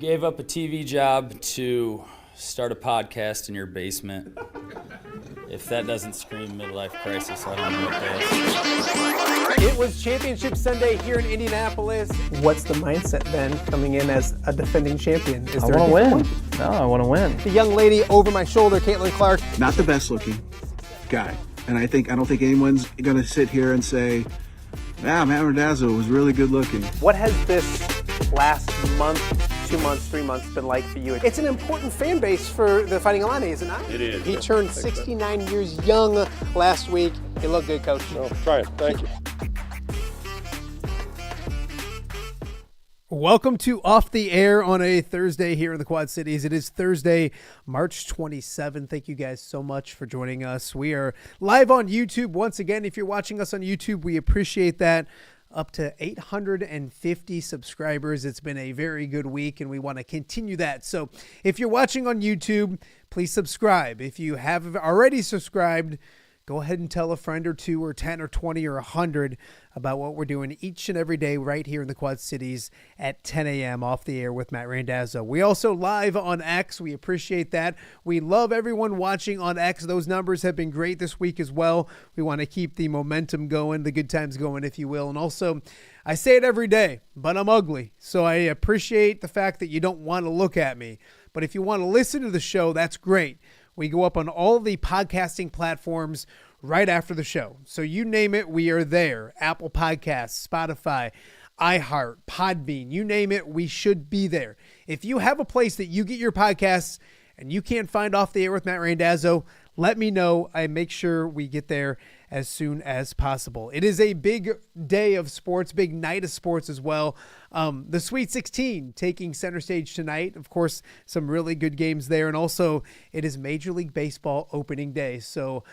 gave up a TV job to start a podcast in your basement. If that doesn't scream midlife crisis, I don't know what does. It was Championship Sunday here in Indianapolis. What's the mindset then coming in as a defending champion? I want to win. No, I want to win. The young lady over my shoulder, Caitlin Clark. Not the best looking guy. And I don't think anyone's going to sit here and say, Matt Randazzo was really good looking. What has this last month, 2 months, 3 months been like for you? It's an important fan base for the Fighting Illini, is it not? It is. He turned 69 years young last week. You look good, Coach. No, try it. Thank you. Welcome to Off the Air on a Thursday here in the Quad Cities. It is Thursday, March 27th. Thank you guys so much for joining us. We are live on YouTube. Once again, if you're watching us on YouTube, we appreciate that. Up to 850 subscribers. It's been a very good week, and we want to continue that. So if you're watching on YouTube, please subscribe. If you have already subscribed, go ahead and tell a friend or two or 10 or 20 or 100 about what we're doing each and every day right here in the Quad Cities at 10 a.m. off the air with Matt Randazzo. We also live on X. We appreciate that. We love everyone watching on X. Those numbers have been great this week as well. We want to keep the momentum going, the good times going, if you will. And also, I say it every day, but I'm ugly. So I appreciate the fact that you don't want to look at me. But if you want to listen to the show, that's great. We go up on all the podcasting platforms right after the show. So you name it, we are there. Apple Podcasts, Spotify, iHeart, Podbean, you name it, we should be there. If you have a place that you get your podcasts and you can't find Off the Air with Matt Randazzo, let me know. I make sure we get there as soon as possible. It is a big day of sports, big night of sports as well. The Sweet 16 taking center stage tonight. Of course, some really good games there. And also, it is Major League Baseball opening day. So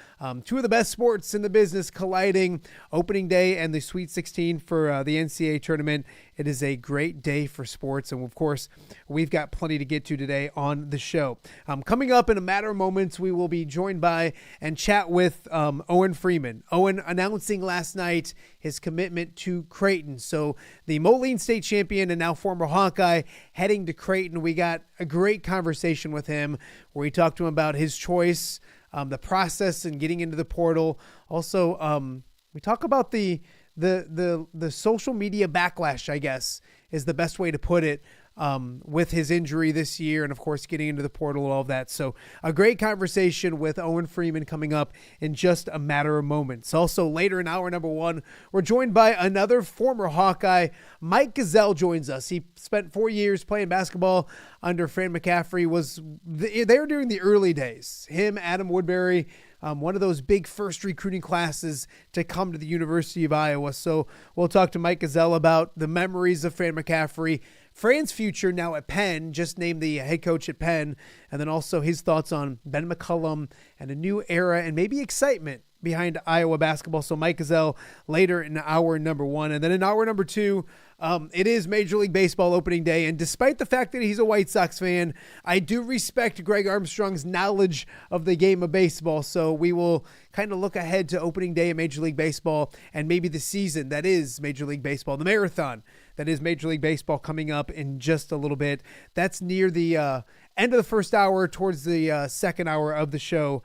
two of the best sports in the business colliding, opening day and the Sweet 16 for the NCAA tournament. It is a great day for sports. And of course, we've got plenty to get to today on the show. Coming up in a matter of moments, we will be joined by and chat with Owen Freeman. Owen announcing last night his commitment to Creighton. So the Moline State champion and now former Hawkeye heading to Creighton. We got a great conversation with him where we talked to him about his choice, the process and getting into the portal. Also, we talk about the social media backlash, I guess, is the best way to put it, with his injury this year and, of course, getting into the portal and all of that. So a great conversation with Owen Freeman coming up in just a matter of moments. Also, later in hour number one, we're joined by another former Hawkeye. Mike Gesell joins us. He spent 4 years playing basketball under Fran McCaffery. They were during the early days. Him, Adam Woodbury, one of those big first recruiting classes to come to the University of Iowa. So we'll talk to Mike Gesell about the memories of Fran McCaffery, Fran's future now at Penn, just named the head coach at Penn, and then also his thoughts on Ben McCollum and a new era and maybe excitement behind Iowa basketball. So Mike Gesell later in hour number one. And then in hour number two, it is Major League Baseball opening day. And despite the fact that he's a White Sox fan, I do respect Greg Armstrong's knowledge of the game of baseball. So we will kind of look ahead to opening day of Major League Baseball and maybe the season that is Major League Baseball, the marathon that is Major League Baseball coming up in just a little bit. That's near the end of the first hour, towards the second hour of the show.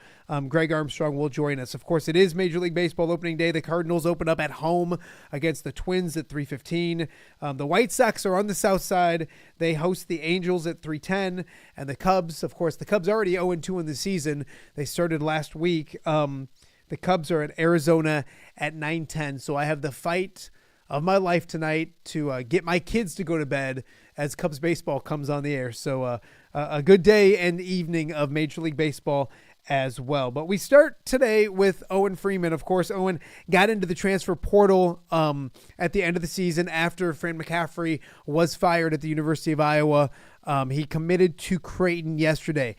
Greg Armstrong will join us. Of course, it is Major League Baseball opening day. The Cardinals open up at home against the Twins at 3:15. The White Sox are on the south side. They host the Angels at 3:10. And the Cubs, of course, the Cubs already 0-2 in the season. They started last week. The Cubs are at Arizona at 9:10. So I have the fight of my life tonight to get my kids to go to bed as Cubs baseball comes on the air. So a good day and evening of Major League Baseball as well. But we start today with Owen Freeman. Of course, Owen got into the transfer portal at the end of the season after Fran McCaffery was fired at the University of Iowa. He committed to Creighton yesterday.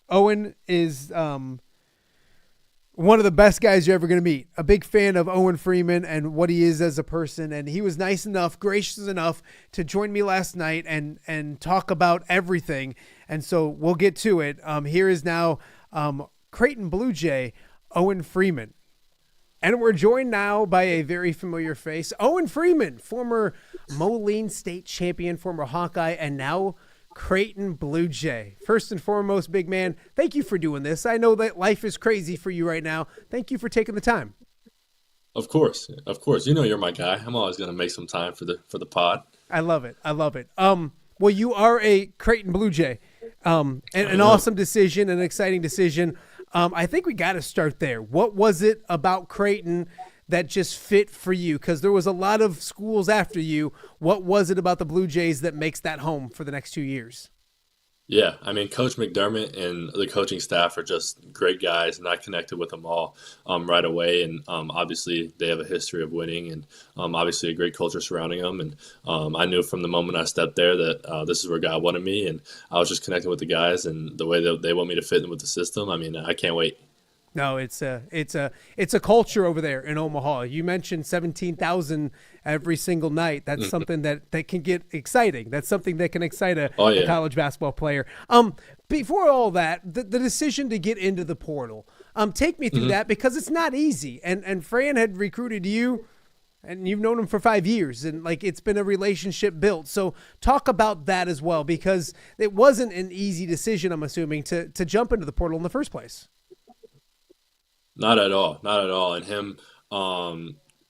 Owen is one of the best guys you're ever going to meet. A big fan of Owen Freeman and what he is as a person. And he was nice enough, gracious enough to join me last night and talk about everything. And so we'll get to it. Here is now Creighton Blue Jay, Owen Freeman. And we're joined now by a very familiar face, Owen Freeman, former Moline State champion, former Hawkeye, and now Creighton Blue Jay. First and foremost, big man, thank you for doing this. I know that life is crazy for you right now. Thank you for taking the time. Of course. You know you're my guy. I'm always going to make some time for the pod. I love it. Well, you are a Creighton Blue Jay. An awesome decision, an exciting decision. I think we got to start there. What was it about Creighton that just fit for you? Because there was a lot of schools after you. What was it about the Blue Jays that makes that home for the next 2 years? Yeah, I mean, Coach McDermott and the coaching staff are just great guys, and I connected with them all right away. And obviously, they have a history of winning, and obviously a great culture surrounding them. And I knew from the moment I stepped there that this is where God wanted me, and I was just connecting with the guys and the way that they want me to fit in with the system. I mean, I can't wait. No, it's a culture over there in Omaha. You mentioned 17,000 every single night. That's something that can get exciting. That's something that can excite a college basketball player. Before all that, the decision to get into the portal. Take me through that, because it's not easy. And Fran had recruited you, and you've known him for 5 years, and it's been a relationship built. So talk about that as well, because it wasn't an easy decision, I'm assuming, to jump into the portal in the first place. Not at all. And him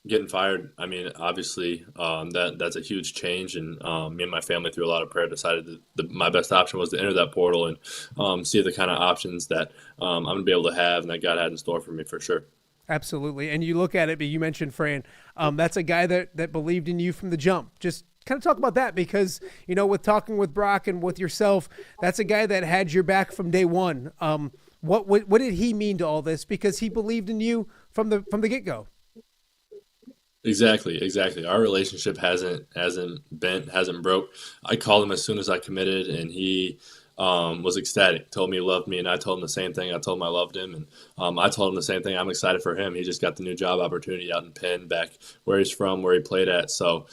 getting fired, I mean, obviously that's a huge change. And me and my family, through a lot of prayer, decided that my best option was to enter that portal and see the kind of options that I'm going to be able to have and that God had in store for me for sure. Absolutely. And you look at it, but you mentioned Fran. That's a guy that believed in you from the jump. Just kind of talk about that, because, with talking with Brock and with yourself, that's a guy that had your back from day one. What did he mean to all this? Because he believed in you from the get-go. Exactly. Our relationship hasn't broke. I called him as soon as I committed, and he was ecstatic. Told me he loved me, and I told him the same thing. I told him I loved him, and I told him the same thing. I'm excited for him. He just got the new job opportunity out in Penn, back where he's from, where he played at. So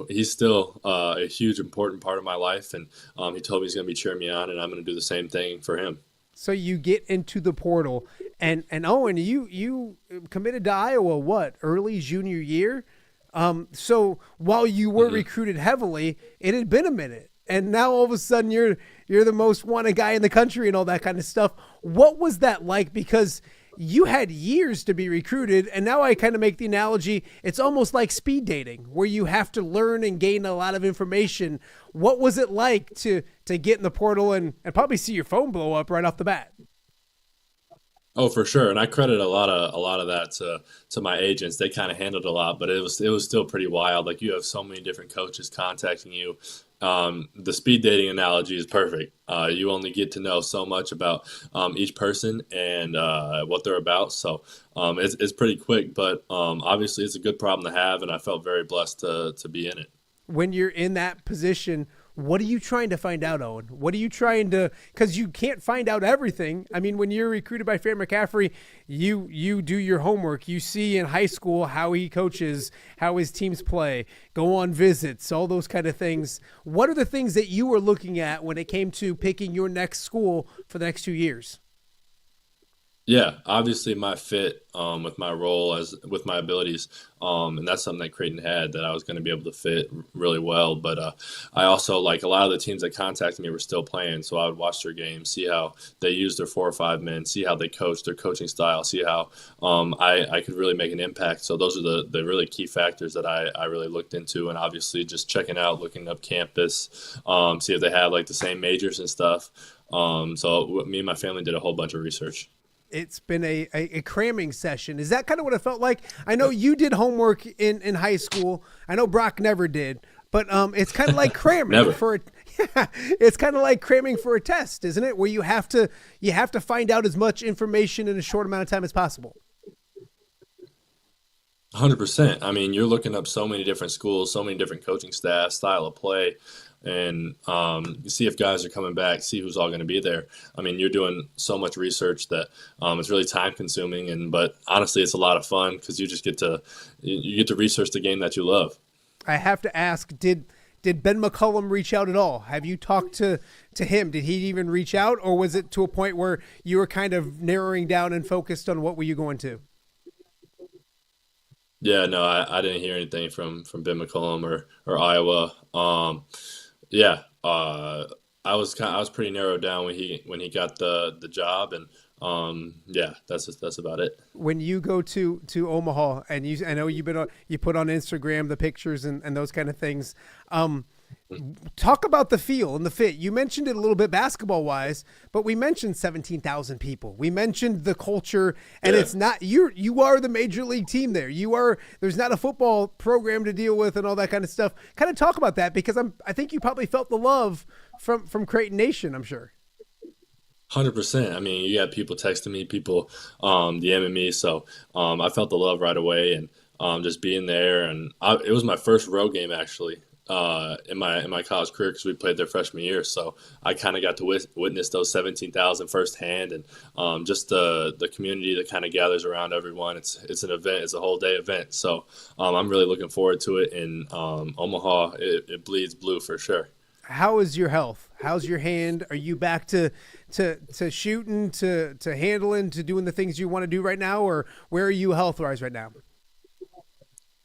he's still a huge, important part of my life, and he told me he's going to be cheering me on, and I'm going to do the same thing for him. So you get into the portal, and Owen, you committed to Iowa, early junior year? So while you were recruited heavily, it had been a minute, and now all of a sudden you're the most wanted guy in the country and all that kind of stuff. What was that like? Because you had years to be recruited, and now I kind of make the analogy, it's almost like speed dating, where you have to learn and gain a lot of information. What was it like to get in the portal and probably see your phone blow up right off the bat? Oh, for sure. And I credit a lot of that to my agents. They kind of handled a lot, but it was still pretty wild. You have so many different coaches contacting you. The speed dating analogy is perfect. You only get to know so much about each person and what they're about. So it's pretty quick, but obviously it's a good problem to have, and I felt very blessed to be in it. When you're in that position, what are you trying to find out, Owen? What are you trying to, because you can't find out everything. I mean, when you're recruited by Fran McCaffery, you do your homework. You see in high school how he coaches, how his teams play, go on visits, all those kind of things. What are the things that you were looking at when it came to picking your next school for the next 2 years? Yeah, obviously my fit with my role with my abilities, and that's something that Creighton had, that I was going to be able to fit really well. But I also, a lot of the teams that contacted me were still playing, so I would watch their games, see how they use their 4 or 5 men, see how they coach, their coaching style, see how I could really make an impact. So those are the really key factors that I really looked into, and obviously just checking out, looking up campus, see if they have the same majors and stuff. So me and my family did a whole bunch of research. It's been a cramming session. Is that kind of what it felt like? I know you did homework in high school. I know Brock never did, but it's kind of like cramming it's kind of like cramming for a test, isn't it? Where you have to find out as much information in a short amount of time as possible. 100%. I mean, you're looking up so many different schools, so many different coaching staff, style of play, and see if guys are coming back, see who's all going to be there. I mean, you're doing so much research that it's really time consuming, but honestly, it's a lot of fun because you just get to research the game that you love. I have to ask, did Ben McCollum reach out at all? Have you talked to him? Did he even reach out, or was it to a point where you were kind of narrowing down and focused on what were you going to? Yeah, no, I didn't hear anything from Ben McCollum or Iowa. Yeah, I was pretty narrowed down when he got the job, and yeah, that's about it. When you go to Omaha, and I know you put on Instagram the pictures and those kind of things. Talk about the feel and the fit. You mentioned it a little bit basketball wise, but we mentioned 17,000 people. We mentioned the culture, and Yeah. it's not you are the major league team there. There's not a football program to deal with and all that kind of stuff. Kind of talk about that, because I think you probably felt the love from Creighton Nation, I'm sure. 100%. I mean, you got people texting me, people DMing me, so I felt the love right away, and just being there, and it was my first road game actually in my college career because we played their freshman year, so I kind of got to witness those 17,000 firsthand, and just the community that kind of gathers around everyone. It's an event, it's a whole day event, so I'm really looking forward to it. In Omaha, it bleeds blue for sure. How is your health? How's your hand? Are you back to shooting, to handling, to doing the things you want to do right now, or where are you health wise right now?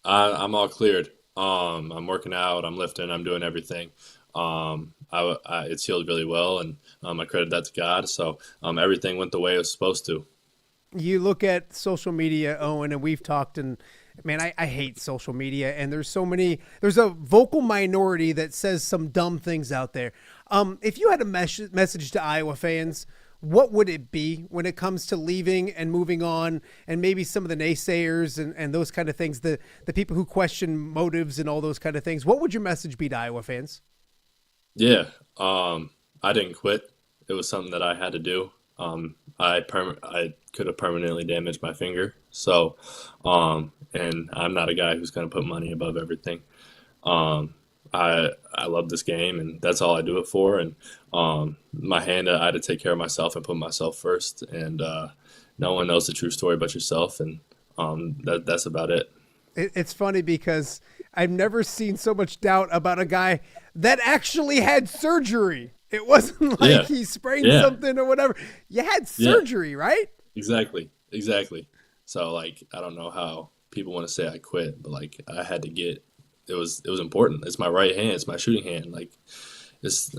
I'm all cleared. I'm working out, I'm lifting, I'm doing everything. It's healed really well, and I credit that to God. So everything went the way it was supposed to. You look at social media, Owen, and we've talked, and man, I hate social media, and there's a vocal minority that says some dumb things out there. If you had a message to Iowa fans, what would it be when it comes to leaving and moving on, and maybe some of the naysayers and those kind of things, the people who question motives and all those kind of things? What would your message be to Iowa fans? Yeah, I didn't quit. It was something that I had to do. I could have permanently damaged my finger. So, and I'm not a guy who's going to put money above everything. Um, I love this game, and that's all I do it for. And my hand, I had to take care of myself and put myself first. And no one knows the true story but yourself, and that's about it. It's funny because I've never seen so much doubt about a guy that actually had surgery. It wasn't like Yeah, he sprained yeah, something or whatever. You had yeah. surgery, right? Exactly. So like, I don't know how people want to say I quit, but like I had to get. It was important. It's my right hand. It's my shooting hand. Like, it's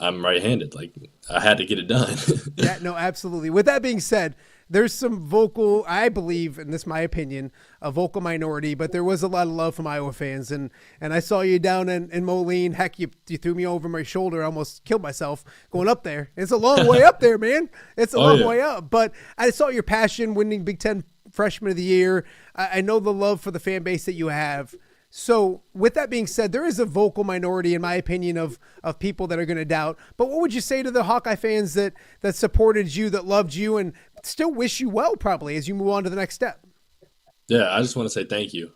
I'm right-handed. Like, I had to get it done. Yeah, no, absolutely. With that being said, there's some vocal, I believe, and this is my opinion, a vocal minority, but there was a lot of love from Iowa fans. And I saw you down in Moline. Heck, you threw me over my shoulder. I almost killed myself going up there. It's a long way up there, man. It's a long yeah. way up. But I saw your passion winning Big Ten Freshman of the Year. I know the love for the fan base that you have. So with that being said, there is a vocal minority, in my opinion, of people that are going to doubt. But what would you say to the Hawkeye fans that supported you, that loved you, and still wish you well probably as you move on to the next step? Yeah, I just want to say thank you.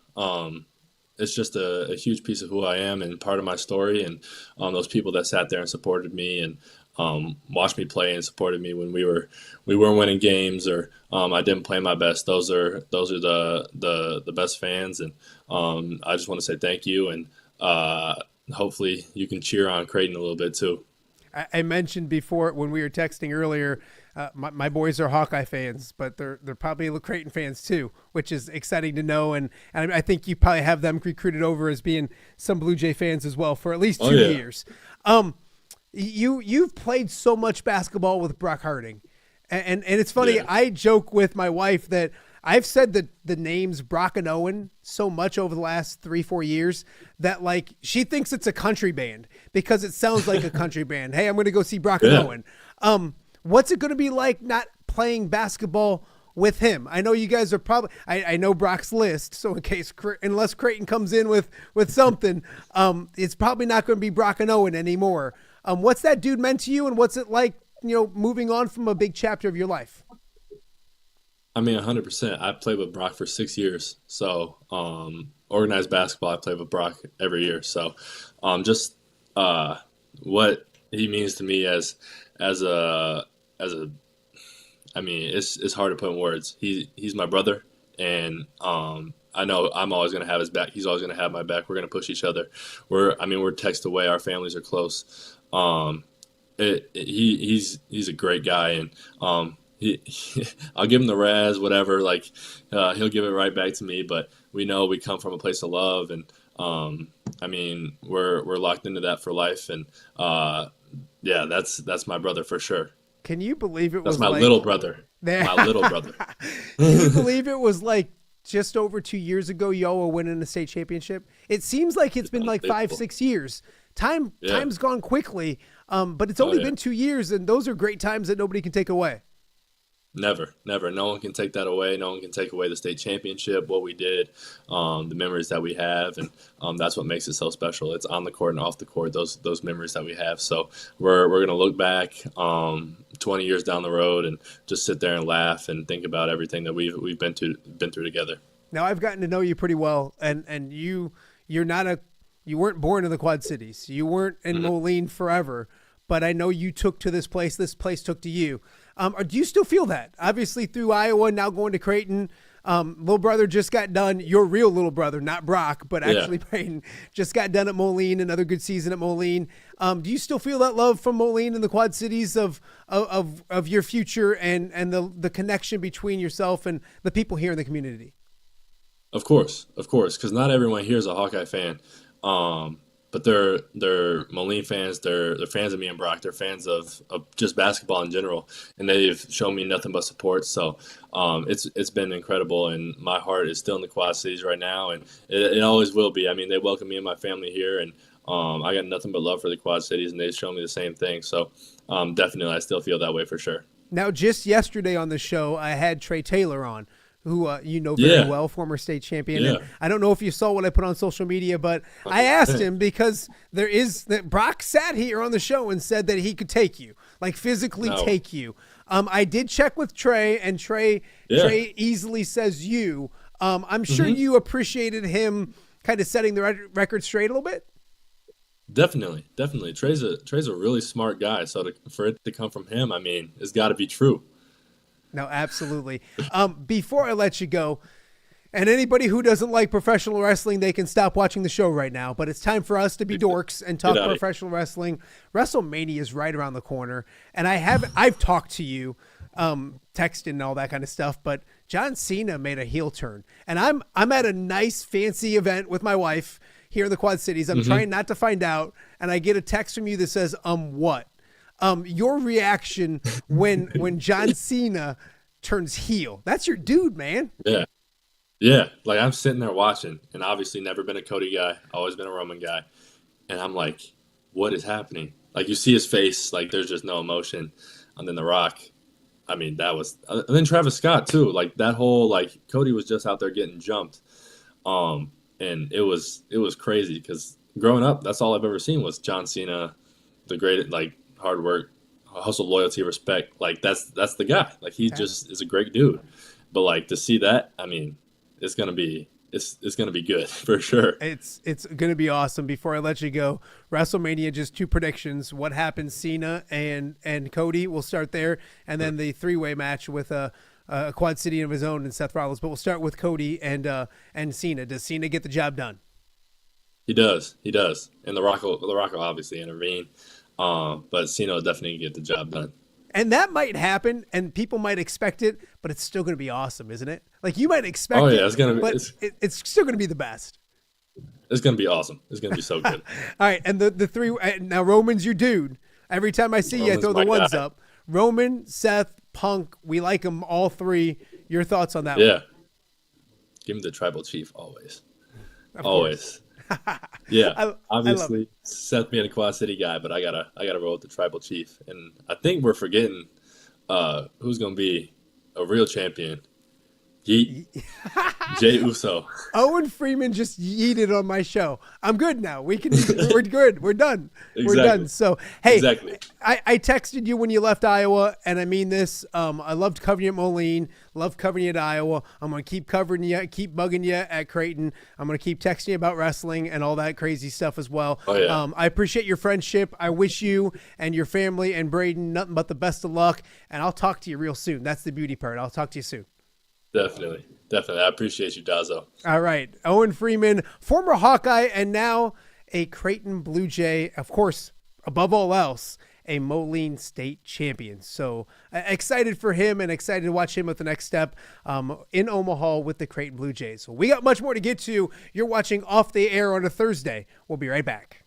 It's just a huge piece of who I am and part of my story, and those people that sat there and supported me and watched me play and supported me when we weren't winning games, or I didn't play my best. Those are the best fans, and I just want to say thank you, and hopefully you can cheer on Creighton a little bit too. I mentioned before when we were texting earlier, my boys are Hawkeye fans, but they're probably Creighton fans too, which is exciting to know. And I think you probably have them recruited over as being some Blue Jay fans as well for at least 2 years. You've played so much basketball with Brock Harding, and it's funny. Yeah. I joke with my wife that I've said the names Brock and Owen so much over the last 3-4 years that like she thinks it's a country band because it sounds like a country band. Hey, I'm going to go see Brock and Owen. What's it going to be like not playing basketball with him? I know you guys are probably, I know Brock's list. So in case, unless Creighton comes in with something, it's probably not going to be Brock and Owen anymore. What's that dude meant to you, and what's it like, moving on from a big chapter of your life? I mean, 100%. I played with Brock for 6 years. So organized basketball, I played with Brock every year. So just what he means to me as a I mean, it's hard to put in words. He's my brother, and I know I'm always going to have his back. He's always going to have my back. We're going to push each other. We're text away. Our families are close. He's a great guy, and I'll give him the Raz, whatever. Like he'll give it right back to me. But we know we come from a place of love, and I mean we're locked into that for life. And yeah, that's my brother for sure. Can you believe it That's was my like, little brother. My little brother. Can you believe it was like just over 2 years ago y'all were winning the state championship? It seems like it's been like 5-6 years. Time's gone quickly, but it's only been 2 years, and those are great times that nobody can take away. Never. No one can take that away. No one can take away the state championship, what we did, the memories that we have, and that's what makes it so special. It's on the court and off the court, those memories that we have. So we're going to look back 20 years down the road and just sit there and laugh and think about everything that we've been through together. Now I've gotten to know you pretty well, and you weren't born in the Quad Cities. You weren't in Moline forever, but I know you took to this place. This place took to you. Do you still feel that? Obviously through Iowa, now going to Creighton, little brother just got done. Your real little brother, not Brock, but actually Creighton, just got done at Moline. Another good season at Moline. Do you still feel that love from Moline and the Quad Cities of your future and the connection between yourself and the people here in the community? Of course, because not everyone here is a Hawkeye fan. But they're Moline fans. They're fans of me and Brock. They're fans of just basketball in general, and they've shown me nothing but support. So it's been incredible, and my heart is still in the Quad Cities right now, and it always will be. I mean, they welcome me and my family here, and I got nothing but love for the Quad Cities, and they've shown me the same thing. So definitely, I still feel that way for sure. Now, just yesterday on the show, I had Trey Taylor on, who you know very well, former state champion. Yeah. And I don't know if you saw what I put on social media, but I asked him because Brock sat here on the show and said that he could take you, like physically take you. I did check with Trey, and Trey easily says you. I'm sure you appreciated him kind of setting the record straight a little bit. Definitely. Trey's a really smart guy. So for it to come from him, I mean, it's got to be true. No, absolutely. Before I let you go, and anybody who doesn't like professional wrestling, they can stop watching the show right now. But it's time for us to be dorks and talk professional wrestling. WrestleMania is right around the corner, and I've talked to you, texting and all that kind of stuff. But John Cena made a heel turn, and I'm at a nice fancy event with my wife here in the Quad Cities. I'm trying not to find out, and I get a text from you that says, what? Your reaction when John Cena turns heel. That's your dude, man. Yeah. Like I'm sitting there watching, and obviously never been a Cody guy, always been a Roman guy. And I'm like, what is happening? Like you see his face, like there's just no emotion. And then The Rock, I mean, and then Travis Scott too. Like that whole, like Cody was just out there getting jumped. And it was crazy because growing up, that's all I've ever seen was John Cena, the great, like, hard work, hustle, loyalty, respect. Like that's the guy. Like he just is a great dude. But like to see that, I mean, it's gonna be good for sure. It's gonna be awesome. Before I let you go, WrestleMania, just two predictions. What happens, Cena and Cody? We'll start there, and then the 3-way match with a Quad City of his own and Seth Rollins. But we'll start with Cody and Cena. Does Cena get the job done? He does, and The Rock will obviously intervene. But Cena will definitely get the job done. And that might happen, and people might expect it, but it's still going to be awesome, isn't it? Like you might expect it, it's still going to be the best. It's going to be awesome. It's going to be so good. All right, and the three now Roman's your dude. Every time I see you, I throw the ones up. Roman, Seth, Punk, we like them all three. Your thoughts on that? Yeah, give him the tribal chief always. Always. Yeah, obviously Seth being a Quad City guy, but I gotta roll with the tribal chief, and I think we're forgetting who's gonna be a real champion. Jey Uso. Owen Freeman just yeeted on my show. I'm good now. We're good. We're done. Exactly. We're done. So, hey, exactly. I texted you when you left Iowa, and I mean this. I loved covering you at Moline. Loved covering you at Iowa. I'm going to keep covering you, keep bugging you at Creighton. I'm going to keep texting you about wrestling and all that crazy stuff as well. Oh, yeah. I appreciate your friendship. I wish you and your family and Braden nothing but the best of luck, and I'll talk to you real soon. That's the beauty part. I'll talk to you soon. Definitely. I appreciate you, Dazo. All right. Owen Freeman, former Hawkeye and now a Creighton Blue Jay, of course, above all else, a Moline State champion. So excited for him and excited to watch him at the next step in Omaha with the Creighton Blue Jays. Well, we got much more to get to. You're watching Off the Air on a Thursday. We'll be right back.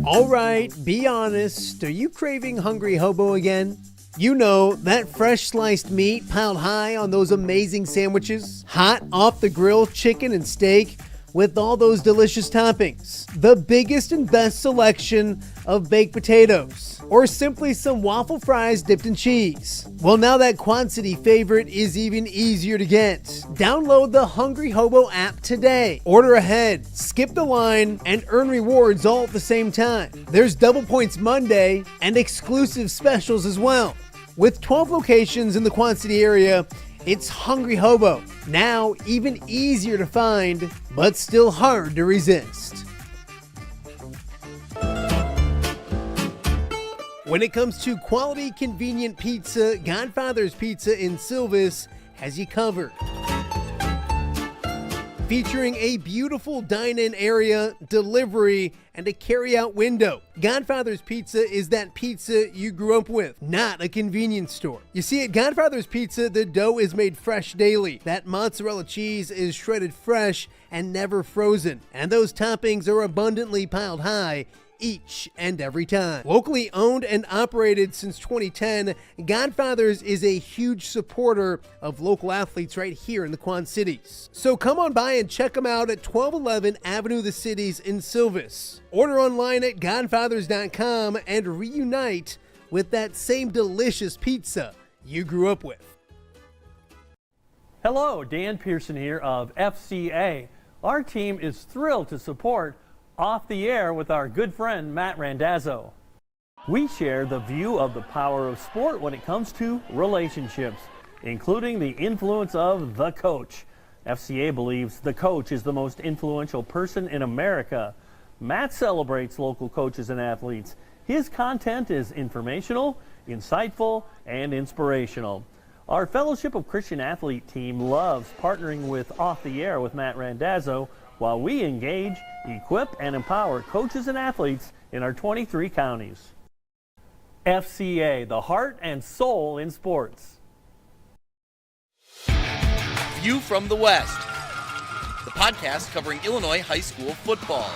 All right, be honest. Are you craving Hungry Hobo again? You know, that fresh sliced meat piled high on those amazing sandwiches, hot off the grill chicken and steak with all those delicious toppings, the biggest and best selection of baked potatoes, or simply some waffle fries dipped in cheese. Well, now that Quad City favorite is even easier to get. Download the Hungry Hobo app today. Order ahead, skip the line, and earn rewards all at the same time. There's Double Points Monday and exclusive specials as well. With 12 locations in the Quad City area, it's Hungry Hobo. Now even easier to find, but still hard to resist. When it comes to quality, convenient pizza, Godfather's Pizza in Silvis has you covered. Featuring a beautiful dine-in area, delivery, and a carry-out window. Godfather's Pizza is that pizza you grew up with, not a convenience store. You see, at Godfather's Pizza, the dough is made fresh daily. That mozzarella cheese is shredded fresh and never frozen. And those toppings are abundantly piled high each and every time. Locally owned and operated since 2010, Godfather's is a huge supporter of local athletes right here in the Quad Cities. So come on by and check them out at 1211 Avenue of the Cities in Silvis. Order online at godfathers.com and reunite with that same delicious pizza you grew up with. Hello, Dan Pearson here of FCA. Our team is thrilled to support Off the Air with our good friend Matt Randazzo. We share the view of the power of sport when it comes to relationships, including the influence of the coach. FCA believes the coach is the most influential person in America. Matt celebrates local coaches and athletes. His content is informational, insightful, and inspirational. Our Fellowship of Christian Athlete team loves partnering with Off the Air with Matt Randazzo while we engage, equip, and empower coaches and athletes in our 23 counties. FCA, the heart and soul in sports. View from the West, the podcast covering Illinois high school football.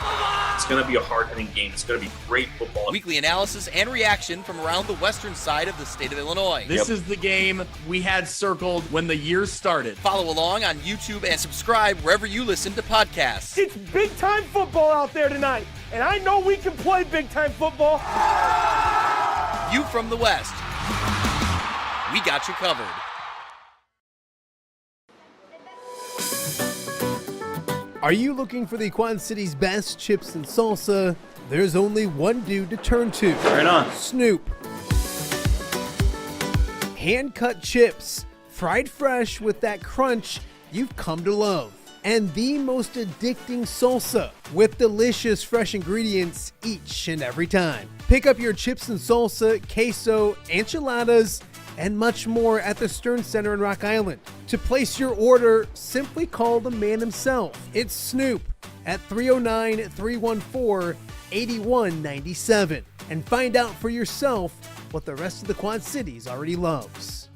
It's going to be a hard-hitting game. It's going to be great football. Weekly analysis and reaction from around the western side of the state of Illinois. This is the game we had circled when the year started. Follow along on YouTube and subscribe wherever you listen to podcasts. It's big-time football out there tonight, and I know we can play big-time football. View from the West. We got you covered. Are you looking for the Quad City's best chips and salsa? There's only one dude to turn to. Right on. Snoop. Hand-cut chips, fried fresh with that crunch you've come to love. And the most addicting salsa with delicious fresh ingredients each and every time. Pick up your chips and salsa, queso, enchiladas, and much more at the Stern Center in Rock Island. To place your order, simply call the man himself. It's Snoop at 309-314-8197 and find out for yourself what the rest of the Quad Cities already loves.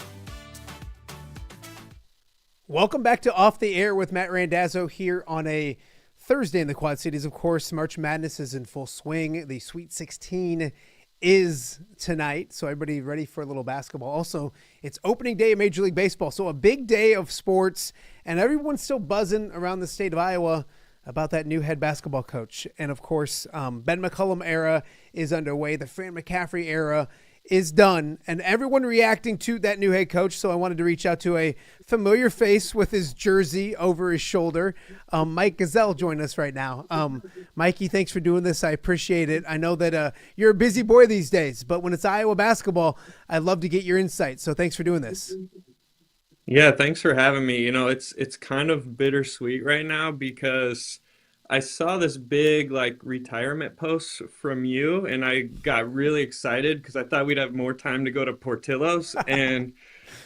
Welcome back to Off the Air with Matt Randazzo here on a Thursday in the Quad Cities. Of course, March Madness is in full swing. The Sweet 16 is tonight, so everybody ready for a little basketball. Also, it's opening day of Major League Baseball, so a big day of sports, and everyone's still buzzing around the state of Iowa about that new head basketball coach. And of course, Ben McCollum era is underway. The Fran McCaffery era is done, and everyone reacting to that new head coach. So I wanted to reach out to a familiar face with his jersey over his shoulder. Mike Gesell joined us right now. Mikey, thanks for doing this. I appreciate it. I know that you're a busy boy these days, but when it's Iowa basketball, I'd love to get your insight. So thanks for doing this. Yeah, thanks for having me. You know, it's kind of bittersweet right now because I saw this big retirement post from you, and I got really excited because I thought we'd have more time to go to Portillo's, and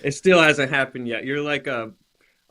it still hasn't happened yet. You're like a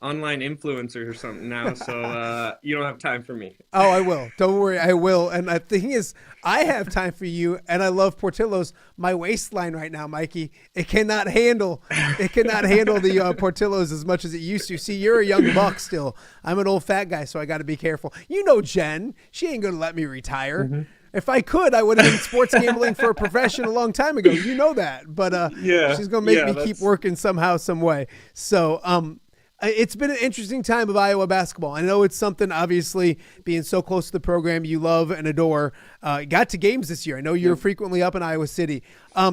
online influencer or something now, so you don't have time for me. Oh, I will. Don't worry, I will. And the thing is, I have time for you, and I love Portillo's. My waistline right now, Mikey, it cannot handle the Portillo's as much as it used to. See, you're a young buck still. I'm an old fat guy, so I got to be careful. You know Jen, she ain't gonna let me retire. Mm-hmm. If I could, I would have been sports gambling for a profession a long time ago. You know that, but she's gonna make me keep working somehow, some way. So, it's been an interesting time of Iowa basketball. I know it's something, obviously, being so close to the program you love and adore. Got to games this year. I know you're frequently up in Iowa City.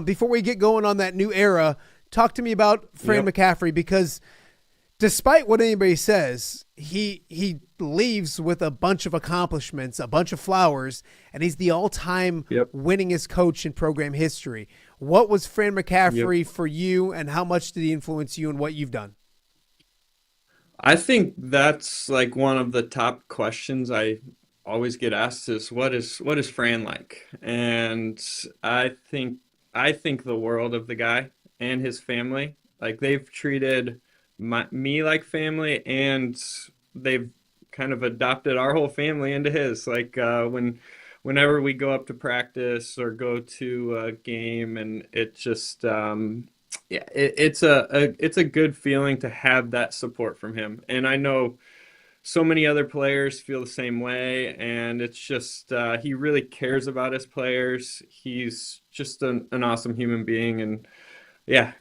Before we get going on that new era, talk to me about Fran McCaffery, because despite what anybody says, he leaves with a bunch of accomplishments, a bunch of flowers, and he's the all-time winningest coach in program history. What was Fran McCaffery for you, and how much did he influence you and what you've done? I think that's like one of the top questions I always get asked is what is Fran like? And I think the world of the guy and his family. Like, they've treated me like family, and they've kind of adopted our whole family into his. Like, whenever we go up to practice or go to a game, and it just it's a good feeling to have that support from him. And I know so many other players feel the same way, and it's just he really cares about his players. He's just an awesome human being, and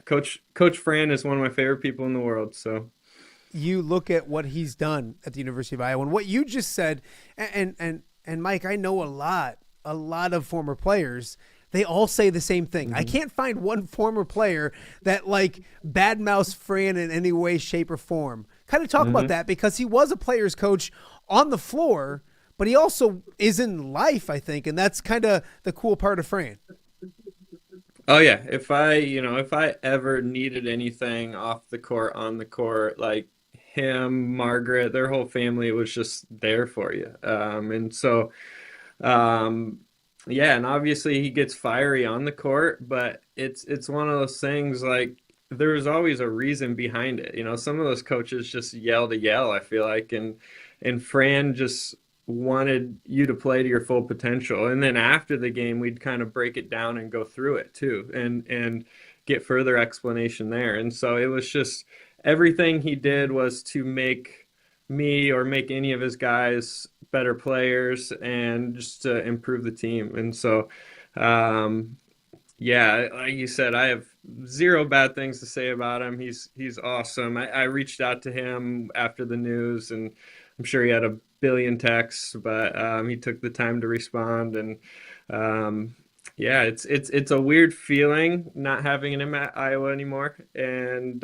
Coach Fran is one of my favorite people in the world. So you look at what he's done at the University of Iowa and what you just said, and Mike, I know a lot of former players. They all say the same thing. Mm-hmm. I can't find one former player that badmouths Fran in any way, shape, or form. Kind of talk about that, because he was a player's coach on the floor, but he also is in life, I think, and that's kind of the cool part of Fran. Oh yeah, if I ever needed anything off the court, on the court, like him, Margaret, their whole family was just there for you, and so. Yeah, and obviously he gets fiery on the court, but it's one of those things, like, there's always a reason behind it. Some of those coaches just yell to yell, I feel like, and Fran just wanted you to play to your full potential. And then after the game, we'd kind of break it down and go through it too, and get further explanation there. And so it was just, everything he did was to make me or make any of his guys better players and just to improve the team. And so, like you said, I have zero bad things to say about him. He's awesome. I reached out to him after the news, and I'm sure he had a billion texts, but he took the time to respond. And it's a weird feeling not having him at Iowa anymore. And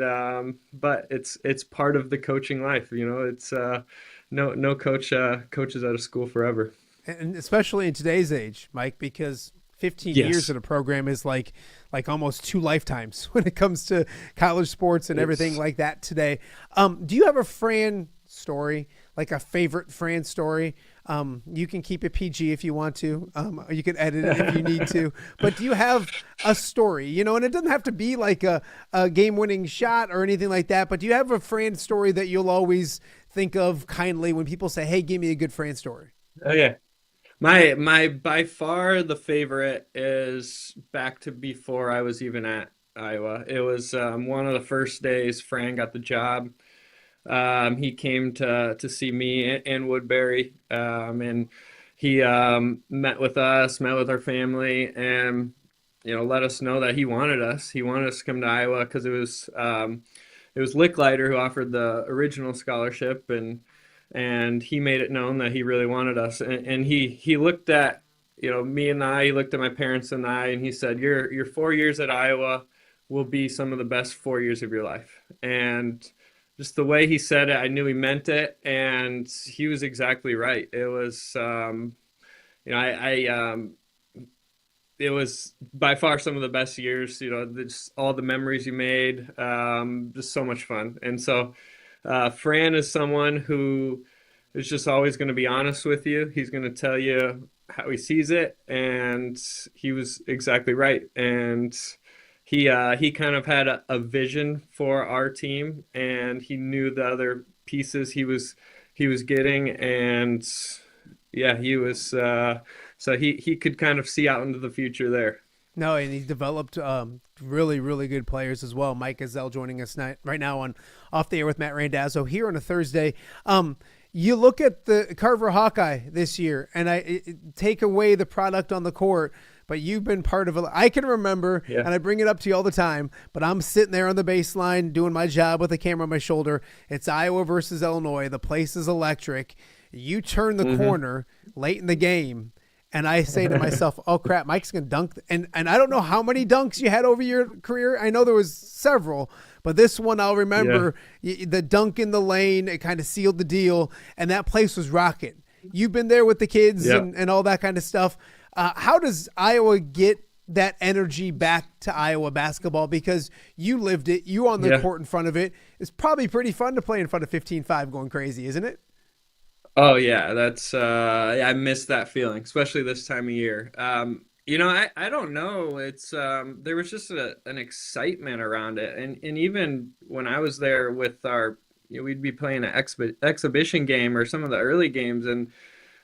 but it's part of the coaching life. It's no coach coaches out of school forever. And especially in today's age, Mike, because 15 years in a program is like almost 2 lifetimes when it comes to college sports and everything like that today. Do you have a Fran story, like a favorite Fran story? You can keep it PG if you want to. You can edit it if you need to. But do you have a story, and it doesn't have to be like a game-winning shot or anything like that, but do you have a Fran story that you'll always think of kindly when people say, hey, give me a good Fran story? Oh, yeah. My by far the favorite is back to before I was even at Iowa. It was one of the first days Fran got the job. He came to see me and Woodbury, and he met with us, met with our family, and let us know that he wanted us. He wanted us to come to Iowa because it was Licklider who offered the original scholarship, and he made it known that he really wanted us. And he looked at me and I. He looked at my parents and I, and he said, "Your 4 years at Iowa will be some of the best 4 years of your life." And just the way he said it, I knew he meant it, and he was exactly right. It was, it was by far some of the best years. Just all the memories you made, just so much fun. And so, Fran is someone who is just always going to be honest with you. He's going to tell you how he sees it, and he was exactly right. And he kind of had a vision for our team, and he knew the other pieces he was getting, and yeah, he was so he could kind of see out into the future there. No, and he's developed really, really good players as well. Mike Gesell joining us right now on Off the Air with Matt Randazzo here on a Thursday. You look at the Carver Hawkeye this year, and I take away the product on the court, but you've been part of it. I can remember, and I bring it up to you all the time, but I'm sitting there on the baseline doing my job with a camera on my shoulder. It's Iowa versus Illinois. The place is electric. You turn the corner late in the game, and I say to myself, oh, crap, Mike's going to dunk. And I don't know how many dunks you had over your career. I know there was several, but this one I'll remember. The dunk in the lane, it kind of sealed the deal, and that place was rocking. You've been there with the kids and all that kind of stuff. How does Iowa get that energy back to Iowa basketball? Because you lived it. You on the court in front of it. It's probably pretty fun to play in front of 15-5 going crazy, isn't it? Oh yeah, that's I miss that feeling, especially this time of year. I don't know. It's there was just an excitement around it, and even when I was there with our, we'd be playing an exhibition game or some of the early games, and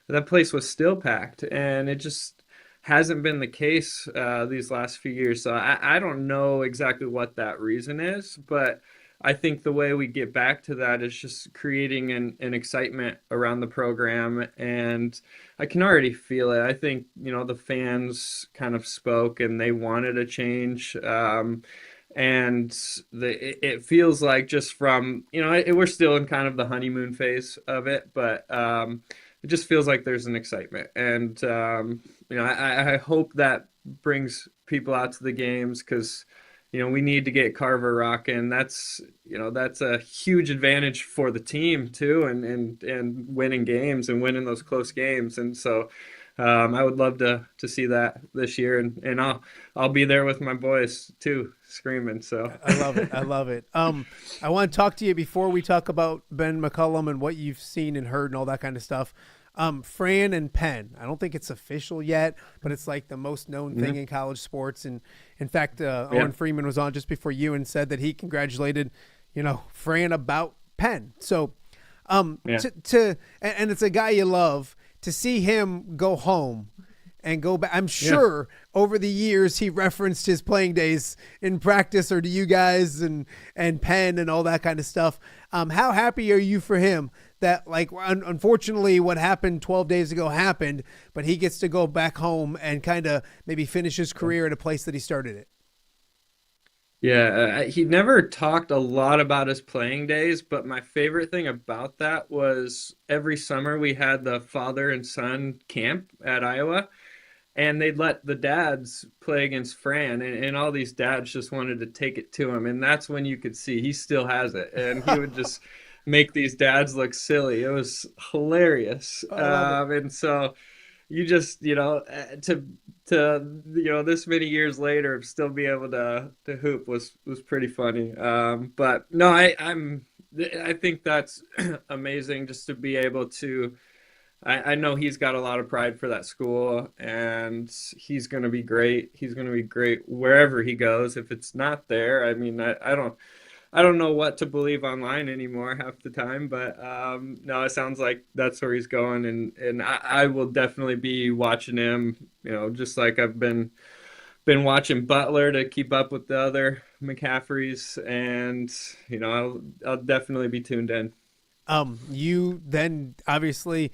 that place was still packed, and it just hasn't been the case these last few years. So I don't know exactly what that reason is, but I think the way we get back to that is just creating an excitement around the program, and I can already feel it. I think, the fans kind of spoke and they wanted a change, and it feels like just from, we're still in kind of the honeymoon phase of it, but it just feels like there's an excitement, and I hope that brings people out to the games, because we need to get Carver rocking. That's a huge advantage for the team too, and winning games and winning those close games. And so I would love to see that this year, and I'll be there with my boys too, screaming. So I love it. I love it. I want to talk to you before we talk about Ben McCollum and what you've seen and heard and all that kind of stuff. Fran and Penn. I don't think it's official yet, but it's like the most known thing in college sports. And in fact, Owen Freeman was on just before you and said that he congratulated, Fran about Penn. So, and it's a guy you love, to see him go home and go back. I'm sure over the years he referenced his playing days in practice or to you guys and Penn and all that kind of stuff. How happy are you for him that, unfortunately what happened 12 days ago happened, but he gets to go back home and kind of maybe finish his career at a place that he started it? Yeah, he never talked a lot about his playing days, but my favorite thing about that was every summer we had the father and son camp at Iowa, and they'd let the dads play against Fran, and all these dads just wanted to take it to him, and that's when you could see he still has it, and he would just make these dads look silly. It was hilarious. And so you just, to this many years later, still be able to hoop was pretty funny. But no, I think that's amazing, just to be able to, I know he's got a lot of pride for that school, and he's going to be great. He's going to be great wherever he goes. If it's not there, I mean, I don't know what to believe online anymore half the time, but no, it sounds like that's where he's going, and I will definitely be watching him, just like I've been watching Butler to keep up with the other McCafferys, and I'll definitely be tuned in. You then obviously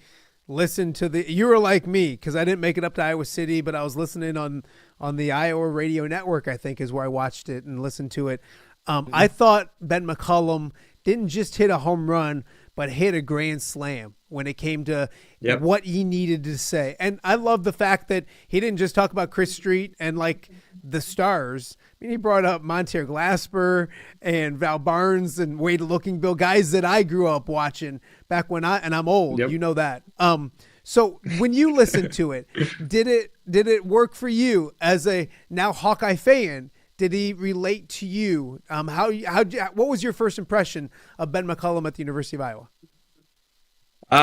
listen to you were like me, because I didn't make it up to Iowa City, but I was listening on the Iowa radio network, I think is where I watched it and listened to it. I thought Ben McCollum didn't just hit a home run, but hit a grand slam when it came to what he needed to say. And I love the fact that he didn't just talk about Chris Street and the stars. I mean, he brought up Monteer Glasper and Val Barnes and Wade Lookingbill, guys that I grew up watching back when I'm old, you know that. So when you listen to it, did it work for you as a now Hawkeye fan? Did he relate to you? What was your first impression of Ben McCollum at the University of Iowa?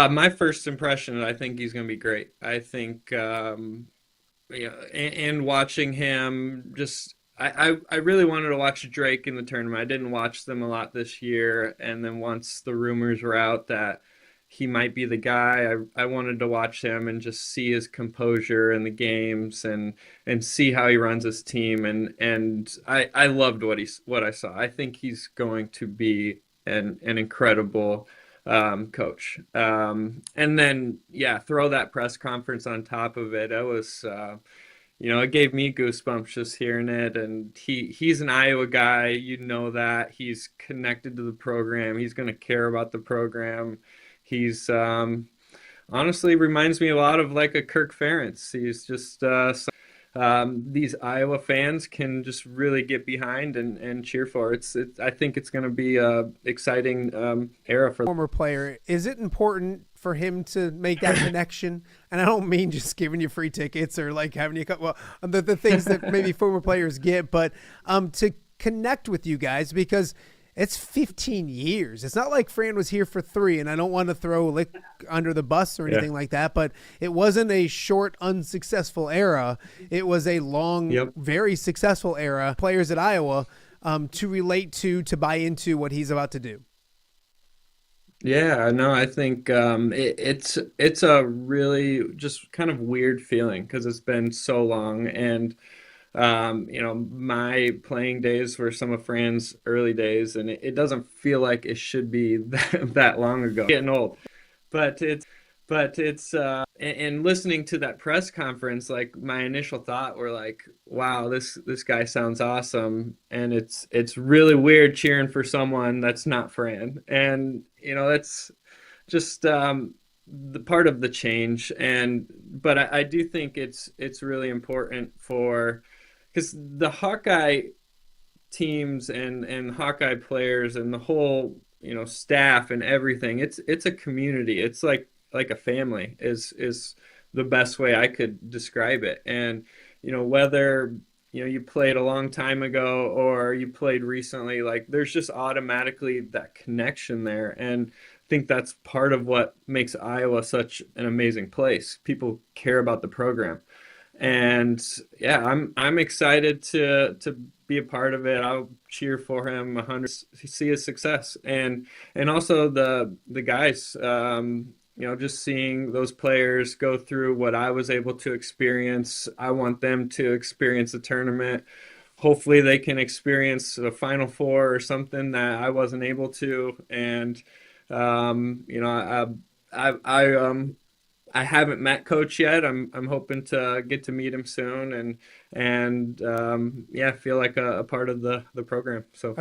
My first impression, I think he's going to be great. I think, and watching him, just I really wanted to watch Drake in the tournament. I didn't watch them a lot this year, and then once the rumors were out that he might be the guy, I wanted to watch him and just see his composure in the games and see how he runs his team, and I loved what I saw. I think he's going to be an incredible coach. And then throw that press conference on top of it. It was it gave me goosebumps just hearing it. And he's an Iowa guy, that he's connected to the program. He's going to care about the program. He's honestly reminds me a lot of like a Kirk Ferentz. He's just these Iowa fans can just really get behind and cheer for. I think it's going to be a exciting era for former player. Is it important for him to make that connection? And I don't mean just giving you free tickets or like having you the things that maybe former players get, but to connect with you guys, because it's 15 years. It's not like Fran was here for 3, and I don't want to throw Lick under the bus or anything like that, but it wasn't a short, unsuccessful era. It was a long, very successful era. Players at Iowa to relate to buy into what he's about to do. Yeah, no, I think it's a really just kind of weird feeling because it's been so long. And my playing days were some of Fran's early days, and it doesn't feel like it should be that long ago. Getting old, but it's and listening to that press conference, like my initial thought were like, wow, this guy sounds awesome, and it's really weird cheering for someone that's not Fran, and that's just the part of the change. But I do think it's really important because the Hawkeye teams and Hawkeye players and the whole staff and everything, it's a community. It's like a family is the best way I could describe it. And whether you played a long time ago or you played recently, like there's just automatically that connection there. And I think that's part of what makes Iowa such an amazing place. People care about the program. And I'm excited to be a part of it. I'll cheer for him 100, see his success, and also the guys. Just seeing those players go through what I was able to experience. I want them to experience the tournament. Hopefully, they can experience a Final Four or something that I wasn't able to. And I haven't met Coach yet. I'm hoping to get to meet him soon and feel like a part of the program. So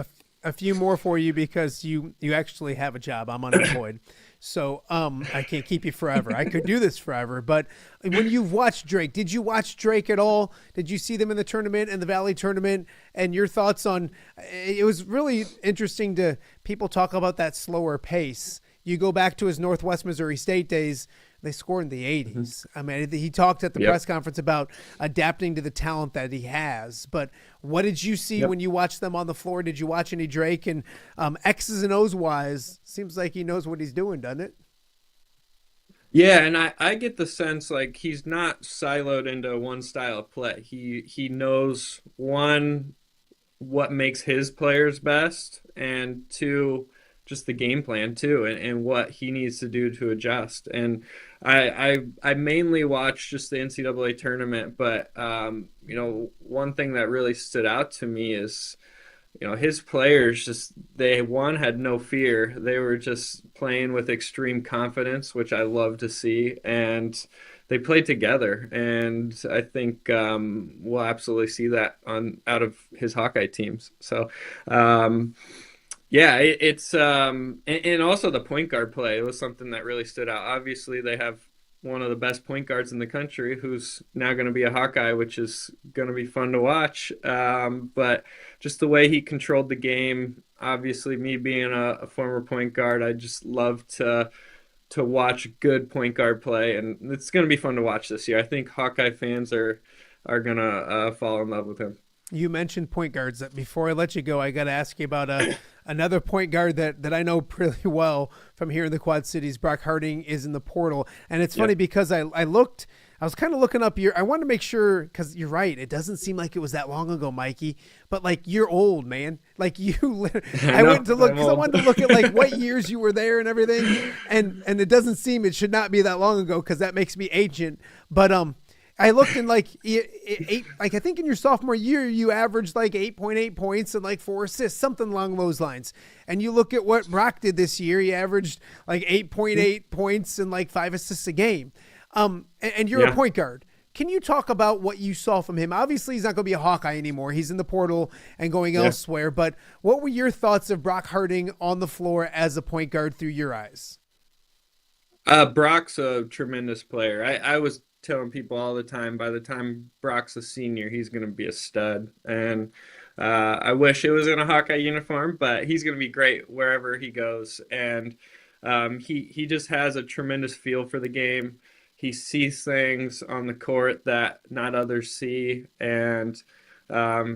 a few more for you because you actually have a job. I'm unemployed. So I can't keep you forever. I could do this forever. But when you've watched Drake, did you watch Drake at all? Did you see them in the tournament and the Valley tournament? And your thoughts on it was really interesting to people talk about that slower pace. You go back to his Northwest Missouri State days, they scored in the 80s. I mean, he talked at the press conference about adapting to the talent that he has. But what did you see when you watched them on the floor? Did you watch any Drake? And X's and O's wise, seems like he knows what he's doing, doesn't it? Yeah, and I get the sense like he's not siloed into one style of play. He knows, one, what makes his players best, and two, just the game plan too, and what he needs to do to adjust. And I mainly watched just the NCAA tournament, but one thing that really stood out to me is his players had no fear. They were just playing with extreme confidence, which I love to see, and they played together. And I think we'll absolutely see that out of his Hawkeye teams. So it's and also the point guard play was something that really stood out. Obviously, they have one of the best point guards in the country who's now going to be a Hawkeye, which is going to be fun to watch. But just the way he controlled the game, obviously me being a former point guard, I just love to watch good point guard play, and it's going to be fun to watch this year. I think Hawkeye fans are going to fall in love with him. You mentioned point guards. Before I let you go, I got to ask you about another point guard that I know pretty well from here in the Quad Cities. Brock Harding is in the portal. And it's funny because I looked I was kind of looking up I wanted to make sure, because you're right, it doesn't seem like it was that long ago, Mikey, but like you're old, man. Like I went to look because I wanted to look at like what years you were there and everything, and it doesn't seem, it should not be that long ago because that makes me ancient. But I looked in like I think in your sophomore year you averaged like 8.8 points and like 4 assists, something along those lines. And you look at what Brock did this year, he averaged like 8.8 points and like 5 assists a game. And you're a point guard. Can you talk about what you saw from him? Obviously, he's not going to be a Hawkeye anymore. He's in the portal and going elsewhere. But what were your thoughts of Brock Harding on the floor as a point guard through your eyes? Brock's a tremendous player. I was telling people all the time, by the time Brock's a senior, he's going to be a stud. And I wish it was in a Hawkeye uniform, but he's going to be great wherever he goes. And he just has a tremendous feel for the game. He sees things on the court that not others see, and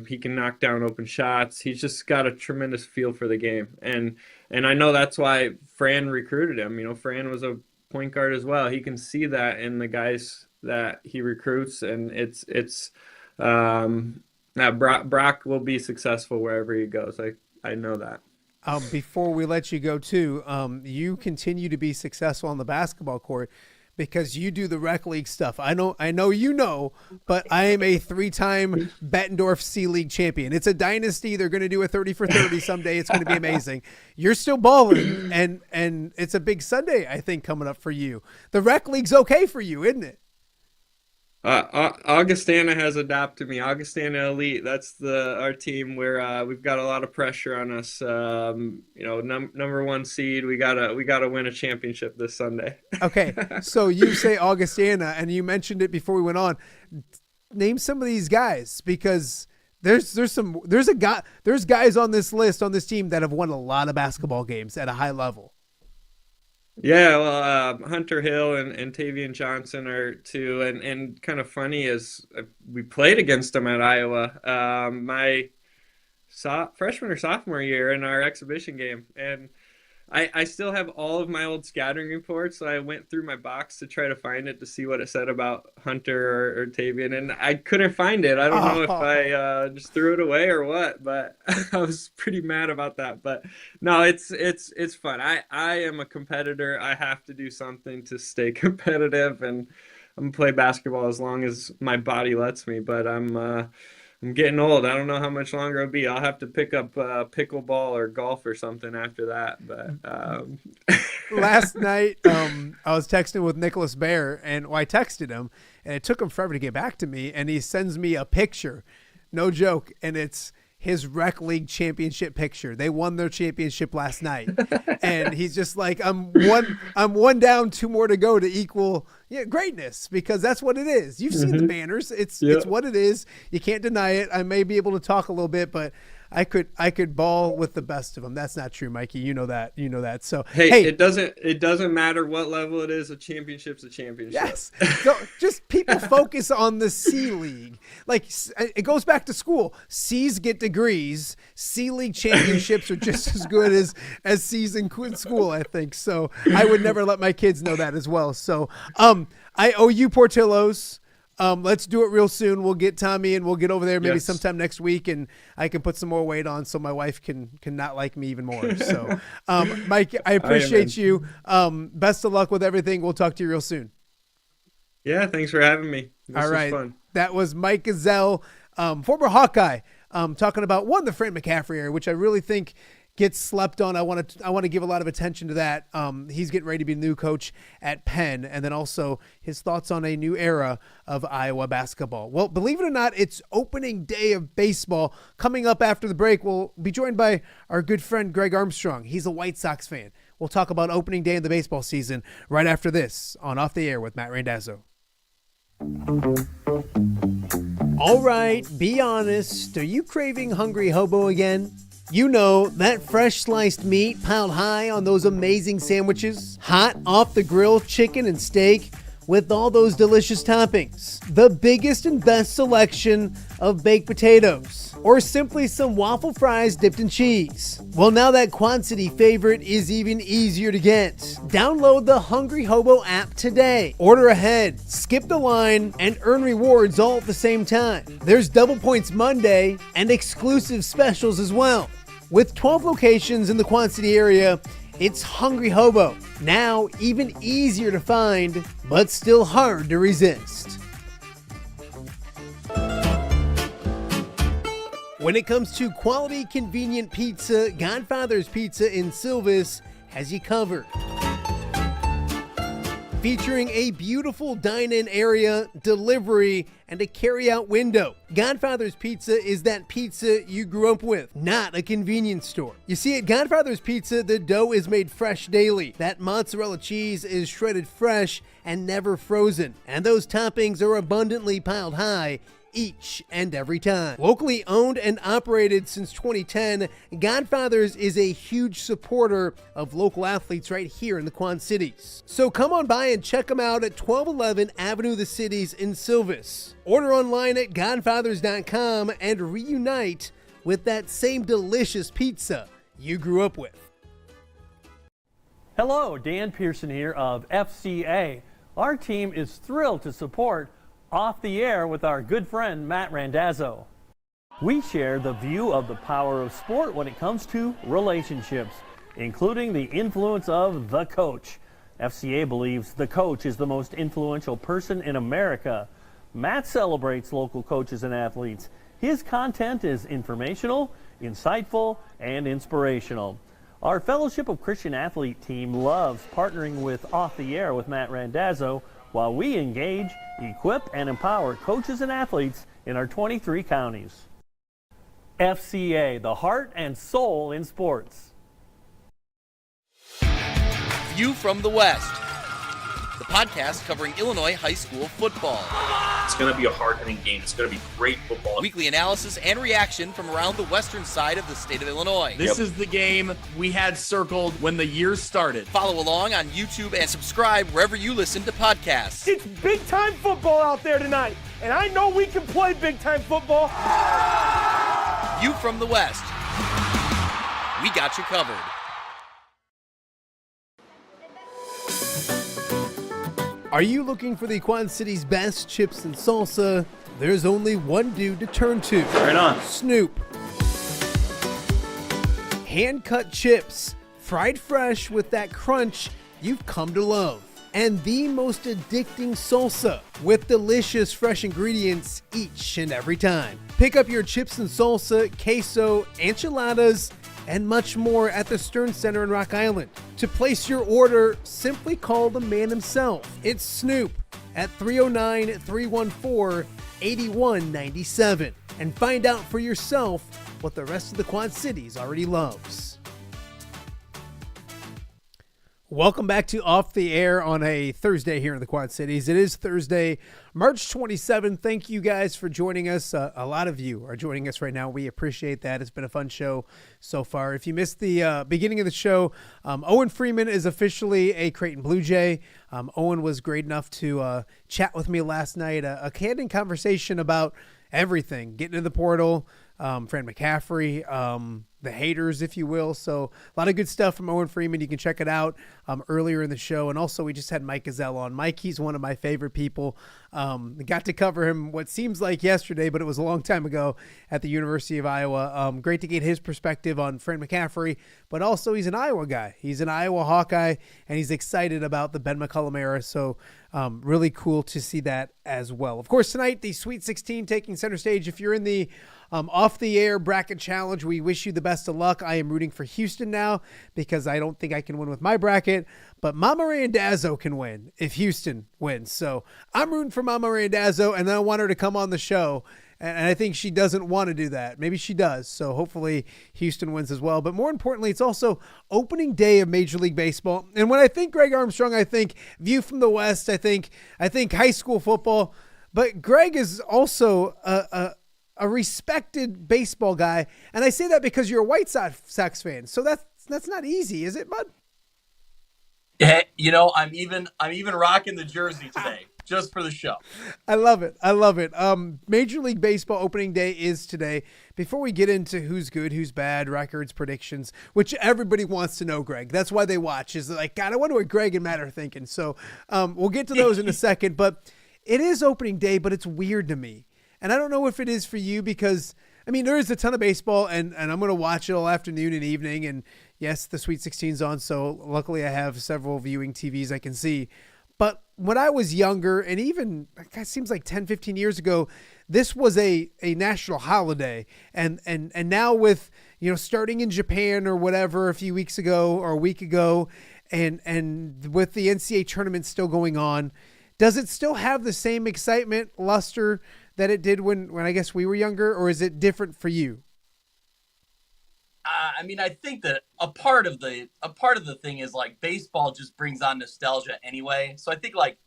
he can knock down open shots. He's just got a tremendous feel for the game. And I know that's why Fran recruited him. You know, Fran was a point guard as well. He can see that in the guys that he recruits, and Brock will be successful wherever he goes. I know that. Before we let you go too, you continue to be successful on the basketball court because you do the rec league stuff. I know you know, but I am a 3-time Bettendorf C League champion. It's a dynasty. They're going to do a 30 for 30 someday. It's going to be amazing. You're still balling, and it's a big Sunday, I think, coming up for you. The rec league's okay for you, isn't it? Augustana has adopted me. Augustana Elite. That's our team where we've got a lot of pressure on us. Number 1 seed. We gotta win a championship this Sunday. Okay, so you say Augustana, and you mentioned it before we went on. Name some of these guys, because there's guys on this list on this team that have won a lot of basketball games at a high level. Yeah, well, Hunter Hill and Tavian Johnson are 2, and kind of funny is we played against them at Iowa my freshman or sophomore year in our exhibition game, and I still have all of my old scattering reports, so I went through my box to try to find it to see what it said about Hunter or Tavian, and I couldn't find it. I don't know if I just threw it away or what, but I was pretty mad about that. But no, it's fun. I am a competitor. I have to do something to stay competitive, and I'm gonna play basketball as long as my body lets me. But I'm getting old. I don't know how much longer it'll be. I'll have to pick up pickleball or golf or something after that. But last night, I was texting with Nicholas Bear, and I texted him, and it took him forever to get back to me. And he sends me a picture, no joke, and it's his rec league championship picture. They won their championship last night, and he's just like, I'm one down, 2 more to go to equal greatness, because that's what it is. You've seen the banners. It's what it is. You can't deny it. I may be able to talk a little bit, but I could ball with the best of them. That's not true, Mikey. You know that. So hey, it doesn't matter what level it is. A championship's a championship. Yes. So just people focus on the C League. Like, it goes back to school. C's get degrees. C League championships are just as good as C's in school, I think. So I would never let my kids know that as well. So I owe you Portillo's. Let's do it real soon. We'll get Tommy and we'll get over there maybe sometime next week, and I can put some more weight on so my wife can not like me even more. So, Mike, I appreciate you. Best of luck with everything. We'll talk to you real soon. Yeah, thanks for having me. This was fun. That was Mike Gesell, former Hawkeye, talking about the Fran McCaffery area, which I really think gets slept on. I want to give a lot of attention to that. He's getting ready to be the new coach at Penn, and then also his thoughts on a new era of Iowa basketball. Well, believe it or not, it's opening day of baseball. Coming up after the break, we'll be joined by our good friend Greg Armstrong. He's a White Sox fan. We'll talk about opening day of the baseball season right after this on Off the Air with Matt Randazzo. All right, be honest. Are you craving Hungry Hobo again? You know, that fresh sliced meat piled high on those amazing sandwiches, hot off the grill chicken and steak, with all those delicious toppings, the biggest and best selection of baked potatoes, or simply some waffle fries dipped in cheese. Well, now that Quad City favorite is even easier to get. Download the Hungry Hobo app today. Order ahead, skip the line, and earn rewards all at the same time. There's Double Points Monday and exclusive specials as well. With 12 locations in the Quad City area, it's Hungry Hobo. Now even easier to find, but still hard to resist. When it comes to quality, convenient pizza, Godfather's Pizza in Silvis has you covered. Featuring a beautiful dine-in area, delivery, and a carry-out window. Godfather's Pizza is that pizza you grew up with, not a convenience store. You see, at Godfather's Pizza, the dough is made fresh daily. That mozzarella cheese is shredded fresh and never frozen. And those toppings are abundantly piled high each and every time. Locally owned and operated since 2010, Godfather's is a huge supporter of local athletes right here in the Quad Cities. So come on by and check them out at 1211 Avenue of the Cities in Silvis. Order online at godfathers.com and reunite with that same delicious pizza you grew up with. Hello, Dan Pearson here of FCA. Our team is thrilled to support Off the Air with our good friend Matt Randazzo. We share the view of the power of sport when it comes to relationships, including the influence of the coach. FCA believes the coach is the most influential person in America. Matt celebrates local coaches and athletes. His content is informational, insightful, and inspirational. Our Fellowship of Christian Athlete team loves partnering with Off the Air with Matt Randazzo while we engage, equip, and empower coaches and athletes in our 23 counties. FCA, the heart and soul in sports. View from the West, the podcast covering Illinois high school football. It's going to be a hard-hitting game. It's going to be great football. Weekly analysis and reaction from around the western side of the state of Illinois. This is the game we had circled when the year started. Follow along on YouTube and subscribe wherever you listen to podcasts. It's big-time football out there tonight, and I know we can play big-time football. View from the West. We got you covered. Are you looking for the Quad City's best chips and salsa? There's only one dude to turn to. Right on. Snoop. Hand-cut chips, fried fresh with that crunch you've come to love. And the most addicting salsa with delicious fresh ingredients each and every time. Pick up your chips and salsa, queso, enchiladas, and much more at the Stern Center in Rock Island. To place your order, simply call the man himself. It's Snoop at 309-314-8197 and find out for yourself what the rest of the Quad Cities already loves. Welcome back to Off the Air on a Thursday here in the Quad Cities. It is Thursday, March 27th. Thank you guys for joining us. A lot of you are joining us right now. We appreciate that. It's been a fun show so far. If you missed the beginning of the show, Owen Freeman is officially a Creighton Blue Jay. Owen was great enough to chat with me last night, a candid conversation about everything, getting in the portal, Fran McCaffery, the haters, if you will. So a lot of good stuff from Owen Freeman. You can check it out earlier in the show. And also we just had Mike Gesell on. Mike, he's one of my favorite people. Got to cover him what seems like yesterday, but it was a long time ago at the University of Iowa. Great to get his perspective on Fran McCaffery, but also he's an Iowa guy. He's an Iowa Hawkeye, and he's excited about the Ben McCollum era. So really cool to see that as well. Of course, tonight, the Sweet 16 taking center stage. If you're in the Off the Air bracket challenge, we wish you the best of luck. I am rooting for Houston now because I don't think I can win with my bracket, but Mama Randazzo can win if Houston wins. So I'm rooting for Mama Randazzo, and I want her to come on the show, and I think she doesn't want to do that. Maybe she does, so hopefully Houston wins as well. But more importantly, it's also opening day of Major League Baseball, and when I think Greg Armstrong, I think View from the West, I think high school football, but Greg is also a respected baseball guy, and I say that because you're a White Sox fan, so that's not easy, is it, bud? I'm even rocking the jersey today just for the show. I love it. Major League Baseball opening day is today. Before we get into who's good, who's bad, records, predictions, which everybody wants to know, Greg. That's why they watch. Is like, God, I wonder what Greg and Matt are thinking. So we'll get to those in a second. But it is opening day, but it's weird to me. And I don't know if it is for you because, I mean, there is a ton of baseball, and I'm going to watch it all afternoon and evening. And yes, the Sweet 16's on, so luckily I have several viewing TVs I can see. But when I was younger, and even it seems like 10, 15 years ago, this was a national holiday. And now with, starting in Japan or whatever a few weeks ago or a week ago, and with the NCAA tournament still going on, does it still have the same excitement, luster that it did when I guess we were younger, or is it different for you? I think that a part of the thing is like baseball just brings on nostalgia anyway. So I think like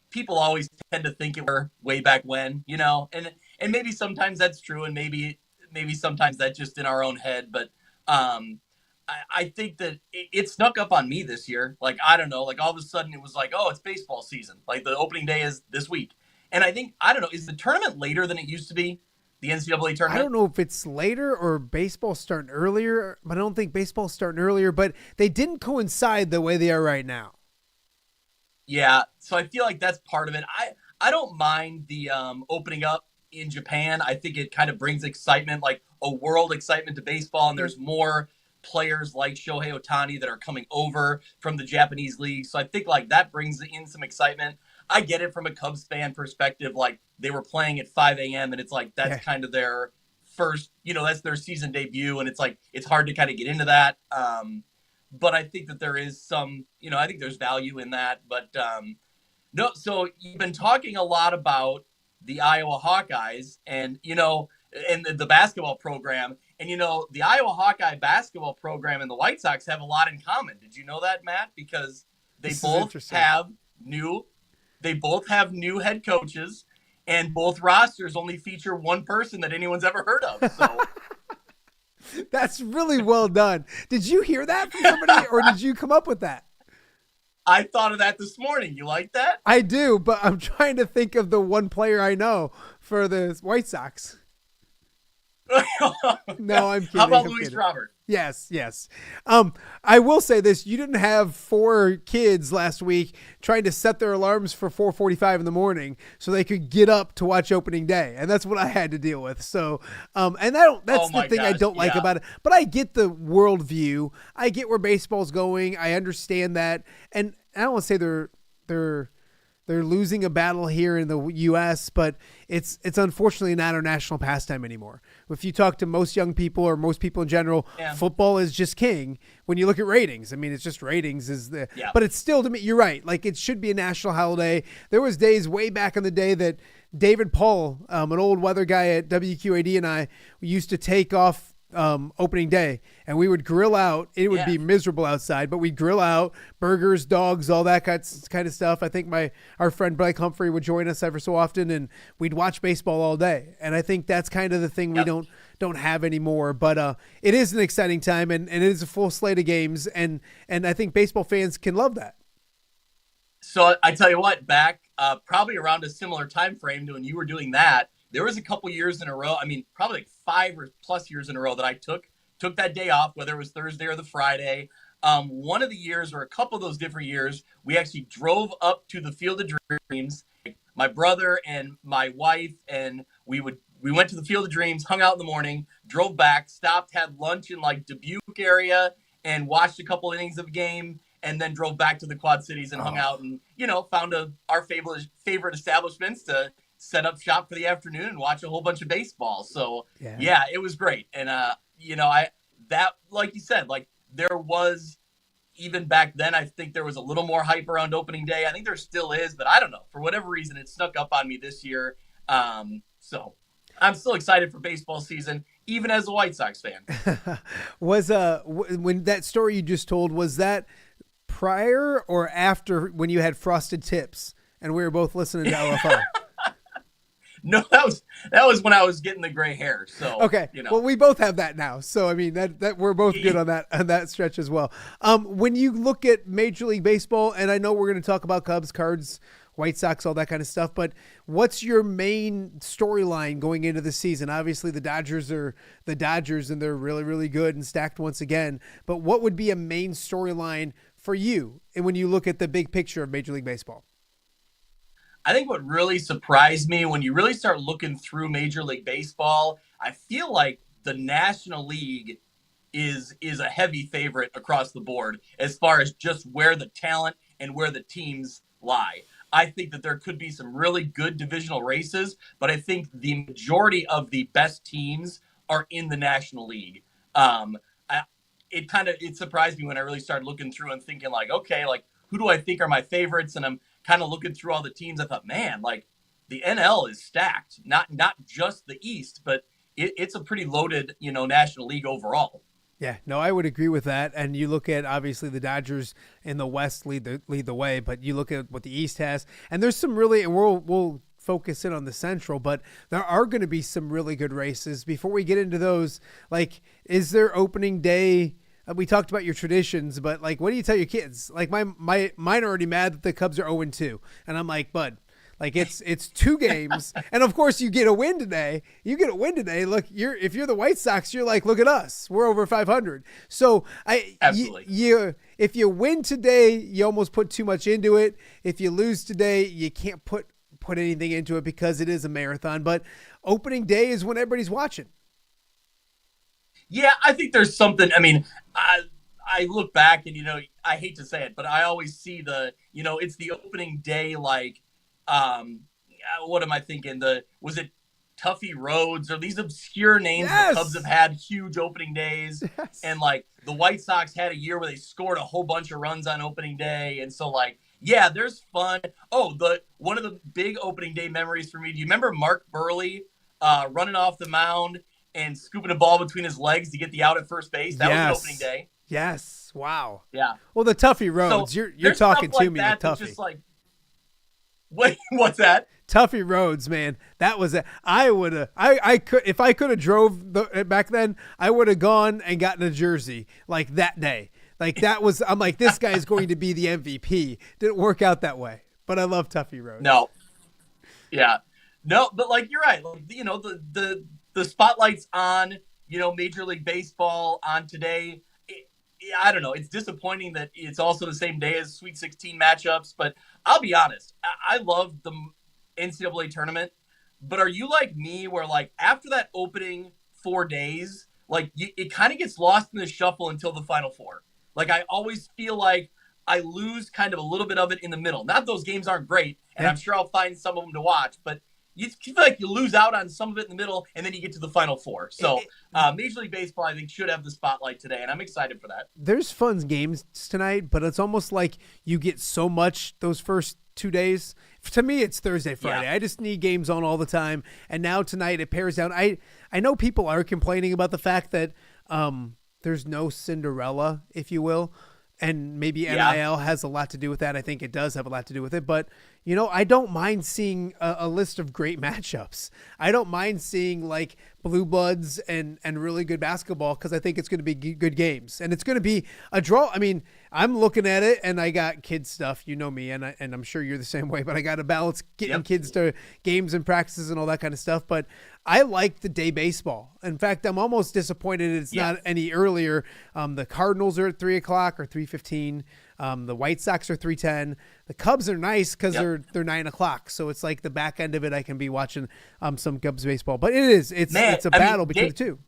people always tend to think it were way back when, and maybe sometimes that's true, and maybe sometimes that's just in our own head. But I think that it snuck up on me this year. Like, I don't know, like all of a sudden it was like, oh, it's baseball season. Like the opening day is this week. And I think, I don't know, is the tournament later than it used to be? The NCAA tournament? I don't know if it's later or baseball starting earlier, but I don't think baseball's starting earlier, but they didn't coincide the way they are right now. Yeah. So I feel like that's part of it. I don't mind the opening up in Japan. I think it kind of brings excitement, like a world excitement to baseball. And there's more players like Shohei Ohtani that are coming over from the Japanese league. So I think like that brings in some excitement. I get it from a Cubs fan perspective. Like they were playing at 5 a.m. and it's like, that's kind of their first, that's their season debut. And it's like, it's hard to kind of get into that. But I think that there is some, I think there's value in that. But no, so you've been talking a lot about the Iowa Hawkeyes and, and the basketball program. And, the Iowa Hawkeye basketball program and the White Sox have a lot in common. Did you know that, Matt? Because they both have new head coaches, and both rosters only feature one person that anyone's ever heard of. So that's really well done. Did you hear that from somebody, or did you come up with that? I thought of that this morning. You like that? I do, but I'm trying to think of the one player I know for the White Sox. No, I'm kidding. How about Luis Robert? Yes. I will say this. You didn't have 4 kids last week trying to set their alarms for 4:45 in the morning so they could get up to watch opening day. And that's what I had to deal with. So, that's the thing I don't like about it, but I get the worldview. I get where baseball's going. I understand that. And I don't want to say they're losing a battle here in the U.S., but it's unfortunately not our national pastime anymore. If you talk to most young people or most people in general, football is just king when you look at ratings. I mean, it's just ratings but it's still, to me, you're right. Like it should be a national holiday. There was days way back in the day that David Paul, an old weather guy at WQAD, and I used to take off opening day, and we would grill out. It would be miserable outside, but we'd grill out burgers, dogs, all that kind of stuff. I think our friend Blake Humphrey would join us ever so often, and we'd watch baseball all day. And I think that's kind of the thing we don't have anymore. But it is an exciting time, and it is a full slate of games, and I think baseball fans can love that. So I tell you what, back probably around a similar time frame to when you were doing that, there was a couple years in a row, probably like 5 or plus years in a row that I took that day off, whether it was Thursday or the Friday. One of the years, or a couple of those different years, we actually drove up to the Field of Dreams. My brother and my wife, and we went to the Field of Dreams, hung out in the morning, drove back, stopped, had lunch in like Dubuque area, and watched a couple innings of a game, and then drove back to the Quad Cities and hung out and, found our favorite establishments to set up shop for the afternoon and watch a whole bunch of baseball. So yeah, it was great. And, like you said, like there was, even back then, I think there was a little more hype around opening day. I think there still is, but I don't know, for whatever reason, it snuck up on me this year. So I'm still excited for baseball season, even as a White Sox fan. When that story you just told, was that prior or after when you had Frosted Tips and we were both listening to LFO? No, that was when I was getting the gray hair. So okay, well, we both have that now. So I mean that we're both good on that stretch as well. When you look at Major League Baseball, and I know we're going to talk about Cubs, Cards, White Sox, all that kind of stuff, but what's your main storyline going into the season? Obviously, the Dodgers are the Dodgers, and they're really, really good and stacked once again. But what would be a main storyline for you, and when you look at the big picture of Major League Baseball? I think what really surprised me when you really start looking through Major League Baseball, I feel like the National League is a heavy favorite across the board as far as just where the talent and where the teams lie. I think that there could be some really good divisional races, but I think the majority of the best teams are in the National League. It surprised me when I really started looking through and thinking like, okay, like who do I think are my favorites? And I'm kind of looking through all the teams. I thought, man, like the NL is stacked, not just the East, but it's a pretty loaded, National League overall. Yeah, no, I would agree with that. And you look at, obviously, the Dodgers in the West lead the way, but you look at what the East has, and there's some really, and we'll focus in on the Central, but there are going to be some really good races. Before we get into those, like, is there opening day? We talked about your traditions, but like, what do you tell your kids? Like mine are already mad that the Cubs are 0-2, and I'm like, bud, like it's 2 games, and of course you get a win today. Look, if you're the White Sox, you're like, look at us, we're over 500. So absolutely, if you win today, you almost put too much into it. If you lose today, you can't put anything into it because it is a marathon. But opening day is when everybody's watching. Yeah, I think there's something. I mean, I look back and I hate to say it, but I always see it's the opening day like. What am I thinking? Was it Tuffy Rhodes or these obscure names? Yes! The Cubs have had huge opening days, yes. And like the White Sox had a year where they scored a whole bunch of runs on opening day, and so like yeah, there's fun. Oh, one of the big opening day memories for me. Do you remember Mark Burley running off the mound and scooping a ball between his legs to get the out at first base? That was an opening day. Yes. Wow. Yeah. Well, the Tuffy Rhodes. So you're talking to me with Tuffy. Just like, wait, what's that? Tuffy Rhodes, man. That was I would have. I could if I could have drove back then. I would have gone and gotten a jersey like that day. Like that was. I'm like, this guy is going to be the MVP. Didn't work out that way, but I love Tuffy Rhodes. No. Yeah. No, but like you're right. Like, the spotlight's on Major League Baseball on today. I don't know. It's disappointing that it's also the same day as Sweet 16 matchups, but I'll be honest. I love the NCAA tournament, but are you like me where like after that opening 4 days, like it kind of gets lost in the shuffle until the Final Four? Like I always feel like I lose kind of a little bit of it in the middle. Not those games aren't great, and I'm sure I'll find some of them to watch, but you feel like you lose out on some of it in the middle, and then you get to the Final Four. So Major League Baseball, I think, should have the spotlight today, and I'm excited for that. There's fun games tonight, but it's almost like you get so much those first 2 days. To me, it's Thursday, Friday. Yeah. I just need games on all the time, and now tonight it pairs down. I know people are complaining about the fact that there's no Cinderella, if you will, and maybe NIL has a lot to do with that. I think it does have a lot to do with it, but I don't mind seeing a list of great matchups. I don't mind seeing like blue bloods and really good basketball because I think it's going to be good games and it's going to be a draw. I mean, I'm looking at it and I got kids stuff, me, and I'm sure you're the same way, but I got to balance getting kids to games and practices and all that kind of stuff. But I like the day baseball. In fact, I'm almost disappointed it's not any earlier. The Cardinals are at 3:00 or 3:15. The White Sox are 3:10. The Cubs are nice because they're 9:00. So it's like the back end of it. I can be watching some Cubs baseball, but it's a battle between the two.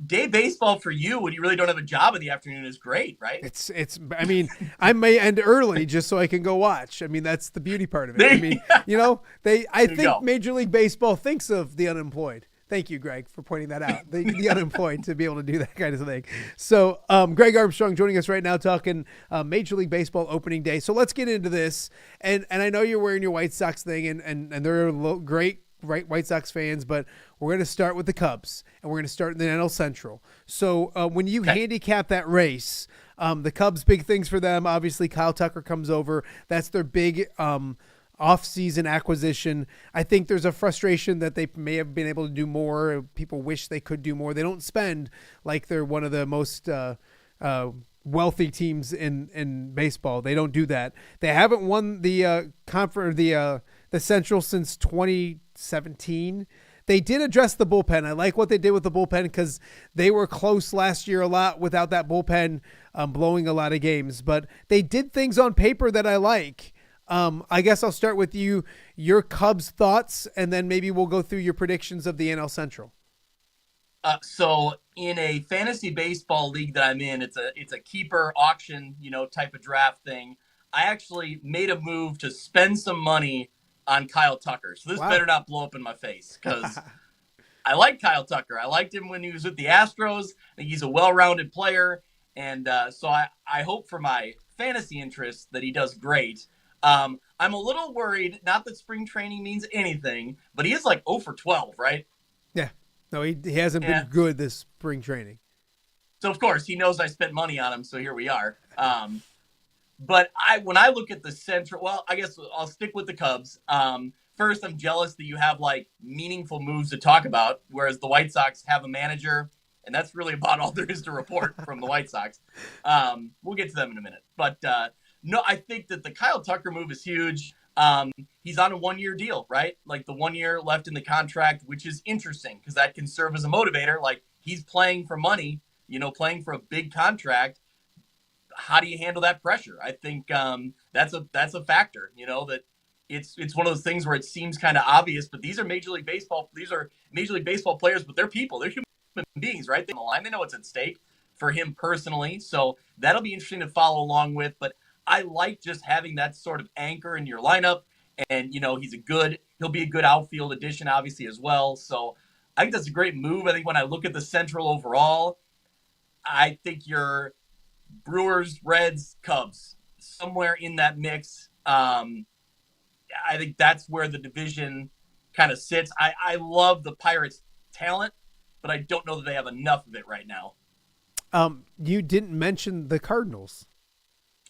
Day baseball for you when you really don't have a job in the afternoon is great, right? I mean, I may end early just so I can go watch. I mean, that's the beauty part of it. I mean, I think Major League Baseball thinks of the unemployed. Thank you, Greg, for pointing that out. The unemployed to be able to do that kind of thing. So Greg Armstrong joining us right now talking Major League Baseball opening day. So let's get into this. And I know you're wearing your White Sox thing, and they're great White Sox fans, but we're going to start with the Cubs, and we're going to start in the NL Central. So when you handicap that race, the Cubs, big things for them. Obviously, Kyle Tucker comes over. That's their big off-season acquisition. I think there's a frustration that they may have been able to do more. People wish they could do more. They don't spend like they're one of the most wealthy teams in baseball. They don't do that. They haven't won the the Central since 2017. They did address the bullpen. I like what they did with the bullpen because they were close last year a lot without that bullpen blowing a lot of games. But they did things on paper that I like. I guess I'll start with you, your Cubs thoughts, and then maybe we'll go through your predictions of the NL Central. So in a fantasy baseball league that I'm in, it's a keeper auction, type of draft thing. I actually made a move to spend some money on Kyle Tucker. So this better not blow up in my face because I like Kyle Tucker. I liked him when he was with the Astros. I think he's a well-rounded player. And so I hope for my fantasy interests that he does great. I'm a little worried, not that spring training means anything, but he is like 0 for 12, right? Yeah. No, he hasn't been good this spring training. So, of course, he knows I spent money on him, so here we are. But when I look at the Central, well, I guess I'll stick with the Cubs. First, I'm jealous that you have, meaningful moves to talk about, whereas the White Sox have a manager, and that's really about all there is to report from the White Sox. We'll get to them in a minute. But, no, I think that the Kyle Tucker move is huge. He's on a 1-year deal, right? Like the 1 year left in the contract, which is interesting because that can serve as a motivator. Like he's playing for money, playing for a big contract. How do you handle that pressure? I think that's a factor, that it's one of those things where it seems kind of obvious, but these are Major League Baseball players, but they're people, they're human beings, right? They're on the line, they know what's at stake for him personally. So that'll be interesting to follow along with, but I like just having that sort of anchor in your lineup. And, he'll be a good outfield addition, obviously, as well. So I think that's a great move. I think when I look at the Central overall, I think you're Brewers, Reds, Cubs, somewhere in that mix. I think that's where the division kind of sits. I love the Pirates' talent, but I don't know that they have enough of it right now. You didn't mention the Cardinals.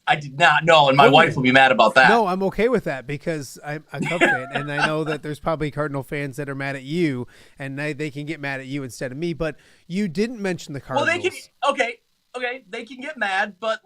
I did not know, and my wife will be mad about that. No, I'm okay with that because I'm a Cub fan, and I know that there's probably Cardinal fans that are mad at you, and they can get mad at you instead of me. But you didn't mention the Cardinals. Well, they can. Okay, they can get mad, but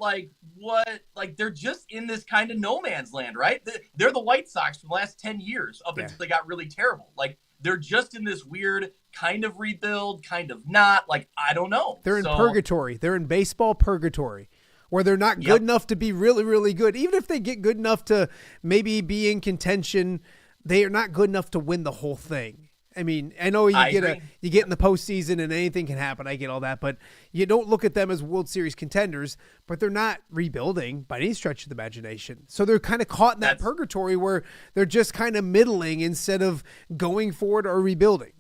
what? They're just in this kind of no man's land, right? They're the White Sox for the last 10 years up until they got really terrible. They're just in this weird kind of rebuild, kind of not. I don't know. They're in purgatory. They're in baseball purgatory, where they're not good enough to be really, really good. Even if they get good enough to maybe be in contention, they are not good enough to win the whole thing. I mean, I know you get in the postseason and anything can happen. I get all that, but you don't look at them as World Series contenders, but they're not rebuilding by any stretch of the imagination. So they're kind of caught in that purgatory where they're just kind of middling instead of going forward or rebuilding.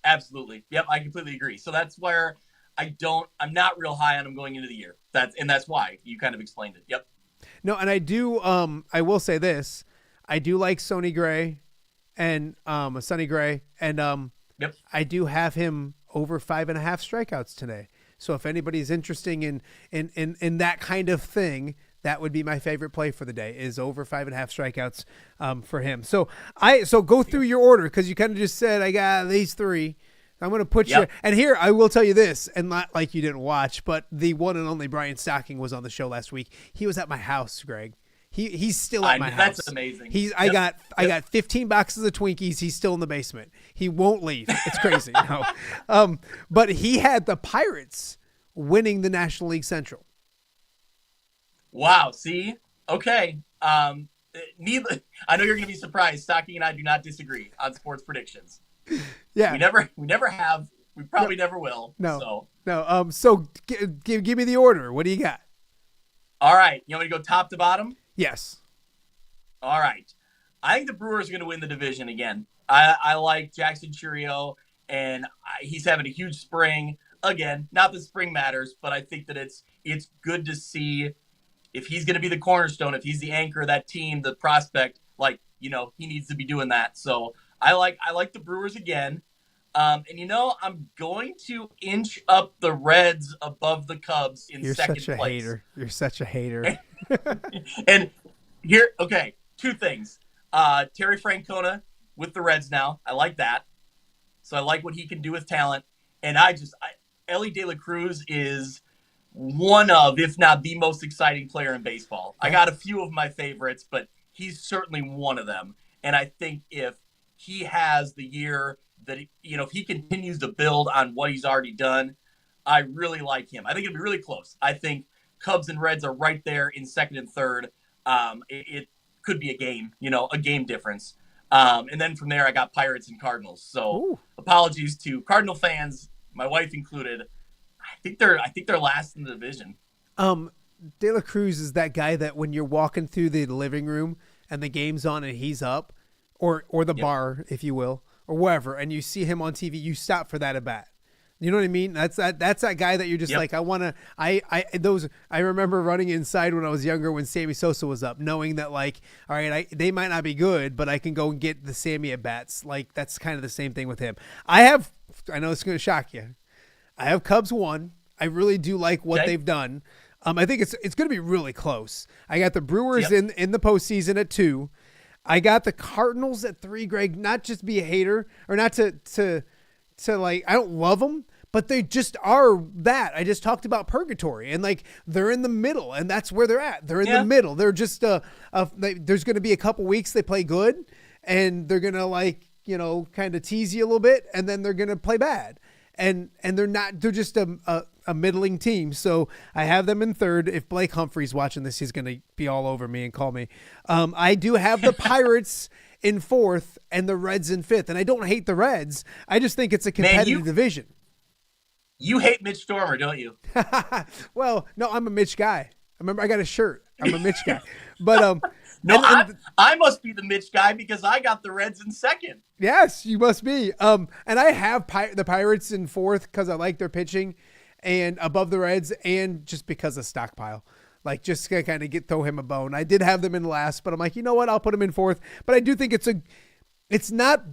Absolutely. Yep. I completely agree. So that's where I'm not real high on them going into the year. That's why you kind of explained it. Yep. No, and I do. I will say this: I do like Sonny Gray, and Sonny Gray, and yep. I do have him over 5.5 strikeouts today. So if anybody's interested in that kind of thing, that would be my favorite play for the day is over 5.5 strikeouts for him. So go through your order because you kind of just said I got these three. I'm going to put you, and here I will tell you this, and not like you didn't watch, but the one and only Brian Stocking was on the show last week. He was at my house, Greg. He's still at my house. That's amazing. I got 15 boxes of Twinkies. He's still in the basement. He won't leave. It's crazy. But he had the Pirates winning the National League Central. Wow. See? Okay. I know you're going to be surprised. Stocking and I do not disagree on sports predictions. Yeah, we never have. We probably never will. No. So give me the order. What do you got? All right. You want me to go top to bottom? Yes. All right. I think the Brewers are going to win the division again. I like Jackson Chourio, and he's having a huge spring again. Not that spring matters, but I think that it's good to see if he's going to be the cornerstone, if he's the anchor of that team, the prospect. He needs to be doing that. So. I like the Brewers again. And I'm going to inch up the Reds above the Cubs in second place. You're such a hater. And here, okay, two things. Terry Francona with the Reds now. I like that. So I like what he can do with talent. And Ellie De La Cruz is one of, if not the most exciting player in baseball. I got a few of my favorites, but he's certainly one of them. And I think if he has the year that, if he continues to build on what he's already done, I really like him. I think it'll be really close. I think Cubs and Reds are right there in second and third. It could be a game difference. And then from there, I got Pirates and Cardinals. So apologies to Cardinal fans, my wife included. I think they're last in the division. De La Cruz is that guy that when you're walking through the living room and the game's on and he's up, or the bar, if you will, or wherever, and you see him on TV, you stop for that at bat. You know what I mean? That's that guy that you're just like, I remember running inside when I was younger when Sammy Sosa was up, knowing that like, all right, they might not be good, but I can go and get the Sammy at bats. Like that's kind of the same thing with him. I know it's going to shock you. I have Cubs 1. I really do like what they've done. I think it's going to be really close. I got the Brewers in the postseason at 2. I got the Cardinals at 3, Greg, not just be a hater or not to like, I don't love them, but they just are that. I just talked about purgatory and like they're in the middle and that's where they're at. They're in the middle. They're just there's going to be a couple weeks they play good and they're going to like, kind of tease you a little bit and then they're going to play bad. And they're just a middling team. So I have them in third. If Blake Humphrey's watching this, he's going to be all over me and call me. I do have the Pirates in fourth and the Reds in fifth. And I don't hate the Reds. I just think it's a competitive division. You hate Mitch Stormer, don't you? Well, no, I'm a Mitch guy. Remember, I got a shirt. I'm a Mitch guy. But I must be the Mitch guy because I got the Reds in second. Yes, you must be. And I have the Pirates in fourth because I like their pitching and above the Reds and just because of stockpile. Like just to kind of throw him a bone. I did have them in last, but I'm like, you know what? I'll put them in fourth. But I do think it's not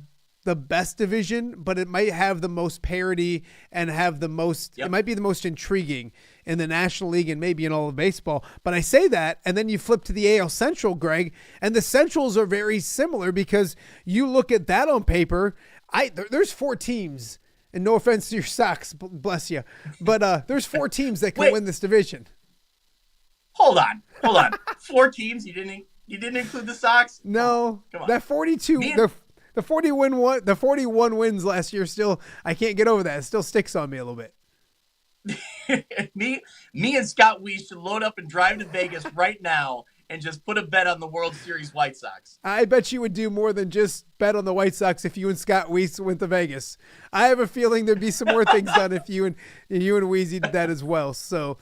the best division, but it might have the most parity and have the most, it might be the most intriguing in the National League and maybe in all of baseball. But I say that, and then you flip to the AL Central, Greg, and the Centrals are very similar because you look at that on paper. There's 4 teams, and no offense to your Sox, bless you, but there's 4 teams that can win this division. Hold on. 4 teams? You didn't include the Sox? No, come on. That 42. The 41 wins last year still, I can't get over that. It still sticks on me a little bit. me and Scott Weiss should load up and drive to Vegas right now and just put a bet on the World Series White Sox. I bet you would do more than just bet on the White Sox if you and Scott Weiss went to Vegas. I have a feeling there'd be some more things done if you and Weezy did that as well. So,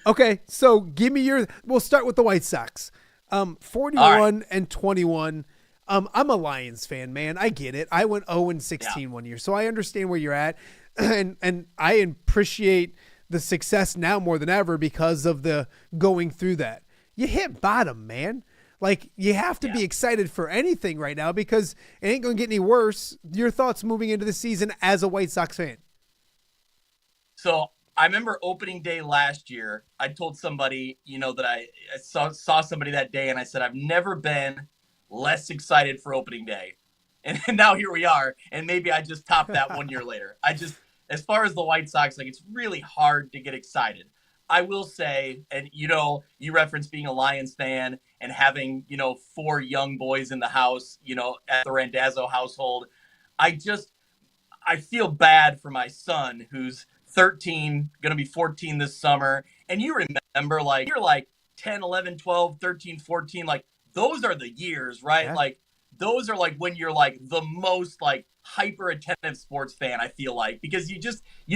okay. So give me we'll start with the White Sox. 41 and 21. I'm a Lions fan, man. I get it. I went 0-16 one year, so I understand where you're at, and I appreciate the success now more than ever because of the going through that. You hit bottom, man. Like you have to be excited for anything right now because it ain't going to get any worse. Your thoughts moving into the season as a White Sox fan? So I remember opening day last year. I told somebody, that I saw somebody that day, and I said I've never been less excited for opening day. And now here we are. And maybe I just topped that 1 year later. As far as the White Sox, like it's really hard to get excited. I will say, and you referenced being a Lions fan and having, 4 young boys in the house, at the Randazzo household. I feel bad for my son who's 13, going to be 14 this summer. And you remember you're like 10, 11, 12, 13, 14, like those are the years, right? Yeah. Like those are like when you're like the most like hyper attentive sports fan, I feel like, because you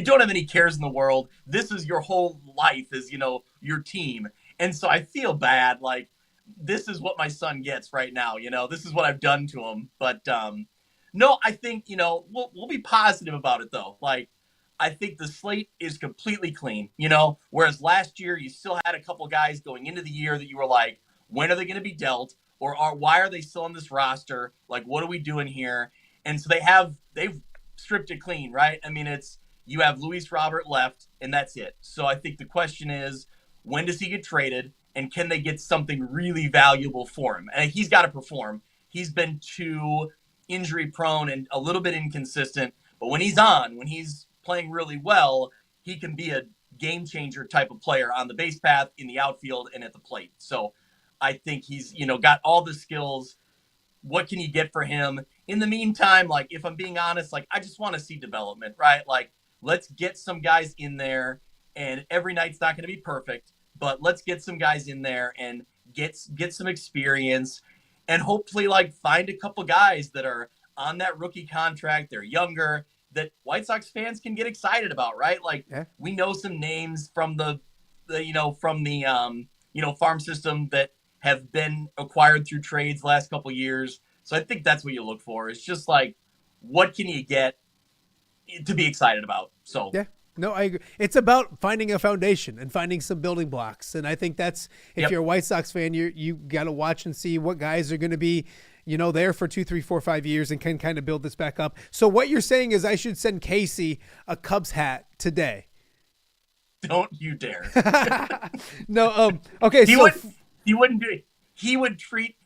don't have any cares in the world. This is your whole life is, your team. And so I feel bad. Like this is what my son gets right now. This is what I've done to him. But no, I think, we'll be positive about it though. Like I think the slate is completely clean, whereas last year you still had a couple guys going into the year that you were like, when are they going to be dealt? Or why are they still on this roster? Like, what are we doing here? And so they've stripped it clean, right? I mean, you have Luis Robert left, and that's it. So I think the question is, when does he get traded? and can they get something really valuable for him? And he's got to perform. He's been too injury prone and a little bit inconsistent, but when he's playing really well, he can be a game changer type of player on the base path, in the outfield, and at the plate. So I think he's, got all the skills. What can you get for him? In the meantime, like, if I'm being honest, like, I just want to see development, right? Like, let's get some guys in there, and every night's not going to be perfect, but let's get some guys in there and get some experience, and hopefully, like, find a couple guys that are on that rookie contract. They're younger, that White Sox fans can get excited about, right? Like, we know some names from the farm system that have been acquired through trades the last couple years. So I think that's what you look for. It's just like, what can you get to be excited about? So no, I agree. It's about finding a foundation and finding some building blocks. And I think that's, if you're a White Sox fan, you got to watch and see what guys are going to be, there for 2, 3, 4, 5 years and can kind of build this back up. So what you're saying is I should send Casey a Cubs hat today. Don't you dare. No. Okay. He wouldn't do it.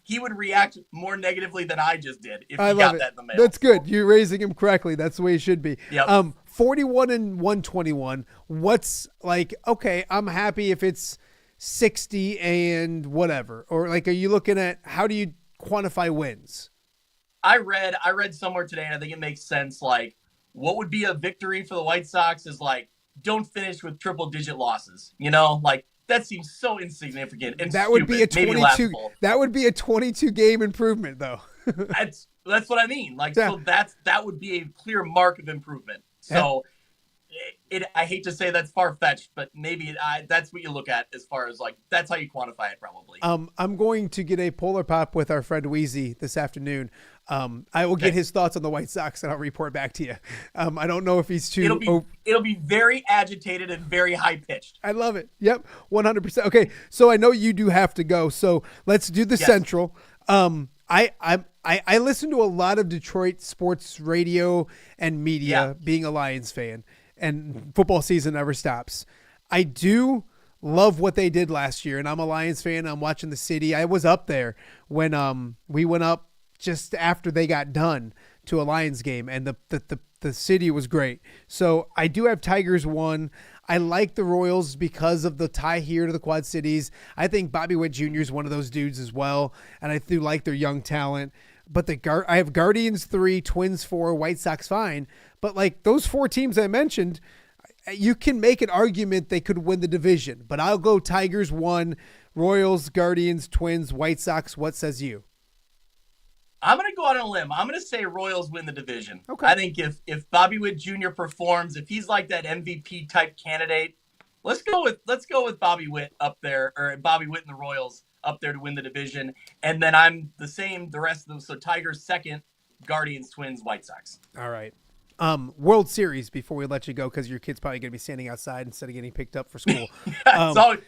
He would react more negatively than I just did if he got that in the mail. That's good. You're raising him correctly. That's the way it should be. Yep. 41 and 121. What's like, okay, I'm happy if it's 60 and whatever. Or like, are you looking at, how do you quantify wins? I read somewhere today, and I think it makes sense. Like, what would be a victory for the White Sox is like, don't finish with triple digit losses. Like, that seems so insignificant and that stupid. Would be a 22. That would be a 22 game improvement, though. That's what I mean. Like, so that would be a clear mark of improvement. So I hate to say that's far fetched, but maybe that's what you look at as far as like, that's how you quantify it probably. I'm going to get a Polar Pop with our friend Wheezy this afternoon. I will get his thoughts on the White Sox and I'll report back to you. I don't know if he's too. It'll be very agitated and very high pitched. I love it. Yep. 100%. Okay. So I know you do have to go. So let's do the Central. I listen to a lot of Detroit sports radio and media, being a Lions fan, and football season never stops. I do love what they did last year, and I'm a Lions fan. I'm watching the city. I was up there when we went up just after they got done to a Lions game, and the city was great. So I do have Tigers 1. I like the Royals because of the tie here to the Quad Cities. I think Bobby Witt Jr. is one of those dudes as well, and I do like their young talent. But I have Guardians 3, Twins 4, White Sox fine. But like those 4 teams I mentioned, you can make an argument they could win the division. But I'll go Tigers 1, Royals, Guardians, Twins, White Sox. What says you? I'm going to go out on a limb. I'm going to say Royals win the division. Okay. I think if Bobby Witt Jr. performs, if he's like that MVP type candidate, let's go with Bobby Witt up there, or Bobby Witt and the Royals up there to win the division. And then I'm the rest of them. So Tigers 2nd, Guardians, Twins, White Sox. All right. World Series before we let you go, because your kid's probably going to be standing outside instead of getting picked up for school.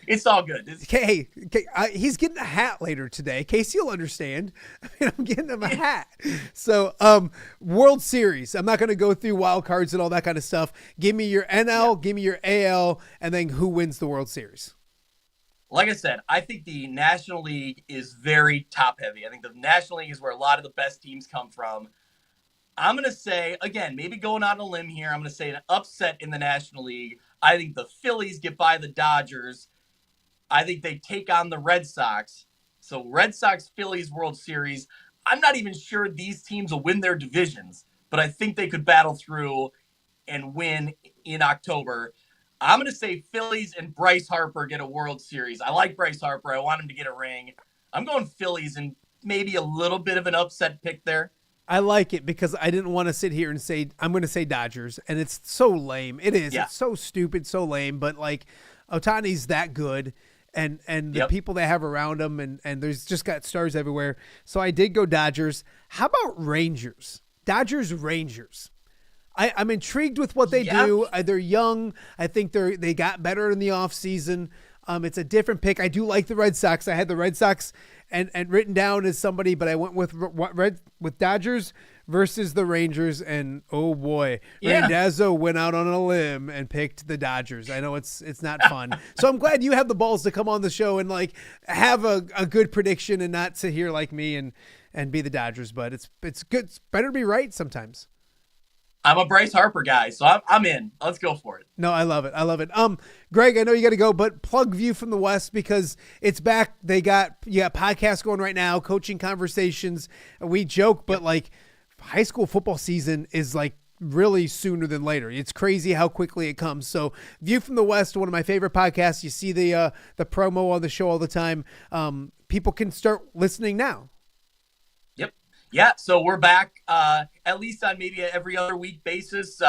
It's all good. Hey, he's getting a hat later today. Casey will understand. I'm getting him a hat. So World Series. I'm not going to go through wild cards and all that kind of stuff. Give me your NL, give me your AL, and then who wins the World Series. Like I said, I think the National League is very top heavy. I think the National League is where a lot of the best teams come from. I'm going to say, again, maybe going out on a limb here, I'm going to say an upset in the National League. I think the Phillies get by the Dodgers. I think they take on the Red Sox. So Red Sox-Phillies World Series. I'm not even sure these teams will win their divisions, but I think they could battle through and win in October. I'm going to say Phillies and Bryce Harper get a World Series. I like Bryce Harper. I want him to get a ring. I'm going Phillies and maybe a little bit of an upset pick there. I like it because I didn't want to sit here and say, I'm going to say Dodgers, and it's so lame. It is. Yeah. It's so stupid, so lame, but like Ohtani's that good, and the people they have around him, and there's just got stars everywhere. So I did go Dodgers. How about Rangers? Rangers. I'm intrigued with what they do. They're young. I think they got better in the offseason. It's a different pick. I do like the Red Sox. I had the Red Sox and written down as somebody, but I went with Dodgers. versus the Rangers, and oh boy, Yeah. Randazzo went out on a limb and picked the Dodgers. I know it's not fun. So I'm glad you have the balls to come on the show and like have a good prediction and not sit here like me and be the Dodgers. But it's good. It's better to be right sometimes. I'm a Bryce Harper guy, so I'm in. Let's go for it. No, I love it. Greg, I know you got to go, but plug View from the West because it's back. You got podcasts going right now, coaching conversations. We joke, but like high school football season is like really sooner than later. It's crazy how quickly it comes. So View from the West, one of my favorite podcasts. You see the promo on the show all the time. People can start listening now. Yeah, so we're back at least on maybe a every other week basis,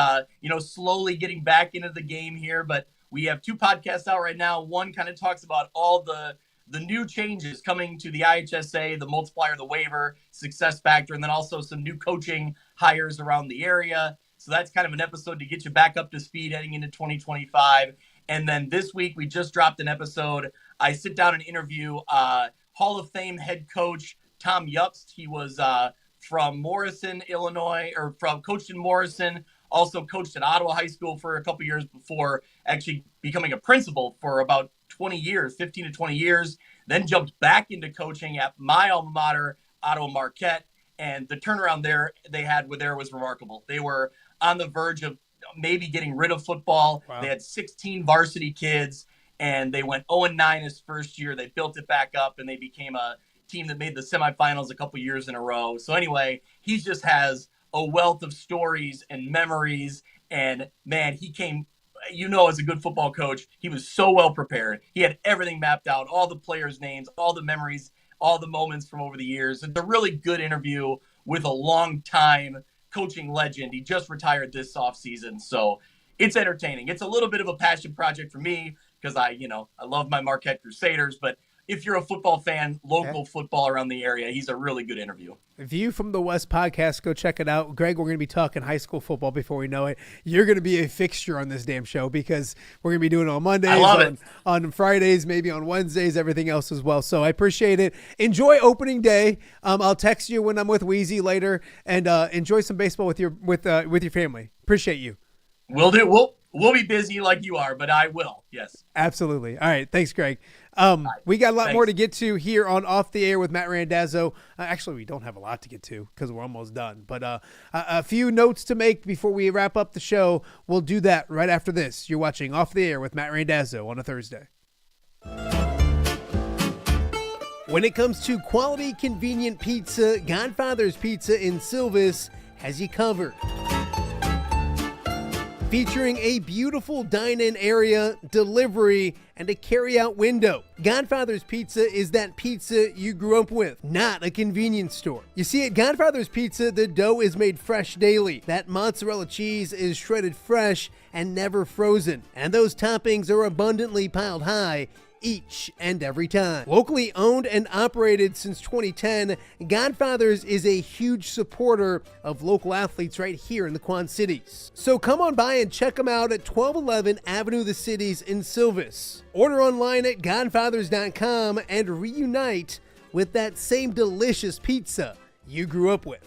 slowly getting back into the game here. But we have 2 podcasts out right now. One kind of talks about all the new changes coming to the IHSA, the multiplier, the waiver, success factor, and then also some new coaching hires around the area. So that's kind of an episode to get you back up to speed heading into 2025. And then this week, we just dropped an episode. I sit down and interview Hall of Fame head coach Tom Yupst. He was from Morrison, Illinois, or coached in Morrison, also coached at Ottawa High School for a couple years before actually becoming a principal for about 20 years, 15 to 20 years, then jumped back into coaching at my alma mater, Ottawa Marquette. And the turnaround they had was remarkable. They were on the verge of maybe getting rid of football. Wow. They had 16 varsity kids, and they went 0-9 his first year. They built it back up, and they became a team that made the semifinals a couple years in a row. So anyway, he just has a wealth of stories and memories. And man, he came, as a good football coach, he was so well prepared. He had everything mapped out, all the players' names, all the memories, all the moments from over the years. It's a really good interview with a long-time coaching legend. He just retired this offseason. So it's entertaining. It's a little bit of a passion project for me because I love my Marquette Crusaders, but if you're a football fan, local football around the area, he's a really good interview. View from the West podcast, go check it out. Greg, we're going to be talking high school football before we know it. You're going to be a fixture on this damn show because we're going to be doing it on Mondays, on Fridays, maybe on Wednesdays, everything else as well. So I appreciate it. Enjoy opening day. I'll text you when I'm with Wheezy later, and enjoy some baseball with your family. Appreciate you. Will do. We'll be busy like you are, but I will. Yes. Absolutely. All right. Thanks, Greg. We got a lot more to get to here on Off the Air with Matt Randazzo. Actually, we don't have a lot to get to because we're almost done. But a few notes to make before we wrap up the show. We'll do that right after this. You're watching Off the Air with Matt Randazzo on a Thursday. When it comes to quality, convenient pizza, Godfather's Pizza in Silvis has you covered. Featuring a beautiful dine-in area, delivery, and a carry-out window. Godfather's Pizza is that pizza you grew up with, not a convenience store. You see, at Godfather's Pizza, the dough is made fresh daily. That mozzarella cheese is shredded fresh and never frozen. And those toppings are abundantly piled high each and every time. Locally owned and operated since 2010, Godfather's is a huge supporter of local athletes right here in the Quad Cities. So come on by and check them out at 1211 Avenue of the Cities in Silvis. Order online at godfathers.com and reunite with that same delicious pizza you grew up with.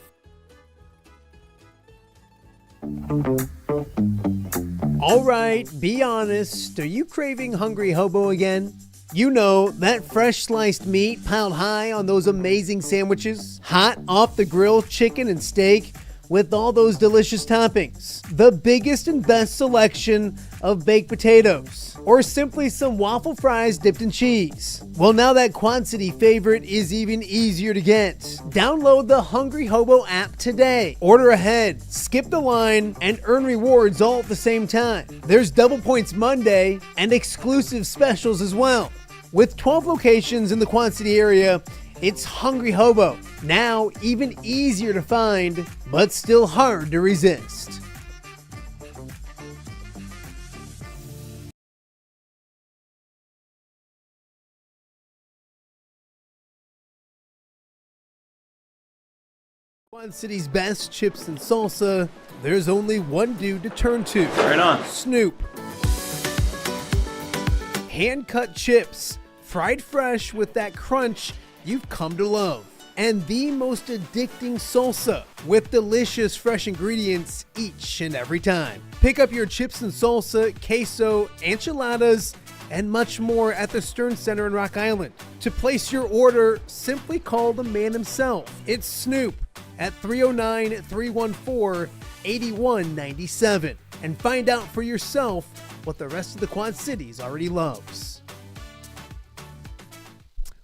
All right, be honest. Are you craving Hungry Hobo again? You know, that fresh sliced meat piled high on those amazing sandwiches, hot off the grill chicken and steak with all those delicious toppings, the biggest and best selection of baked potatoes, or simply some waffle fries dipped in cheese. Well, now that Quad City favorite is even easier to get. Download the Hungry Hobo app today. Order ahead, skip the line, and earn rewards all at the same time. There's Double Points Monday and exclusive specials as well. With 12 locations in the Quad City area, it's Hungry Hobo. Now even easier to find, but still hard to resist. Quad City's best chips and salsa. There's only one dude to turn to. Right on. Snoop. Hand-cut chips, fried fresh with that crunch you've come to love. and the most addicting salsa with delicious fresh ingredients each and every time. Pick up your chips and salsa, queso, enchiladas, and much more at the Stern Center in Rock Island. To place your order, simply call the man himself. It's Snoop at 309-314-8197 and find out for yourself what the rest of the Quad Cities already loves.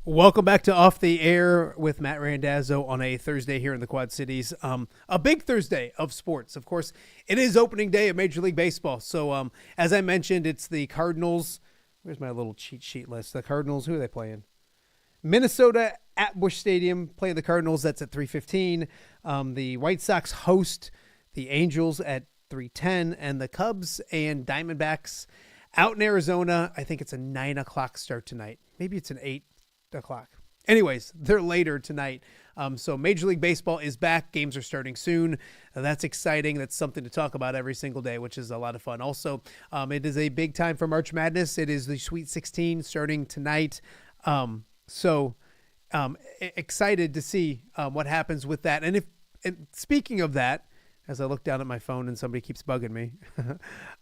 Welcome back to Off the Air with Matt Randazzo on a Thursday here in the Quad Cities. A big Thursday of sports. Of course, it is opening day of Major League Baseball. So as I mentioned, it's the Cardinals. Where's my little cheat sheet list? The Cardinals, who are they playing? Minnesota at Busch Stadium, playing the Cardinals. That's at 3:15. The White Sox host the Angels at 3:10. And the Cubs and Diamondbacks out in Arizona. I think it's a 9 o'clock start tonight. Maybe it's an 8 o'clock. Anyways, they're later tonight. So Major League Baseball is back. Games are starting soon. That's exciting. That's something to talk about every single day, which is a lot of fun. Also, it is a big time for March Madness. It is the Sweet 16 starting tonight. Excited to see what happens with that. And speaking of that, as I look down at my phone and somebody keeps bugging me,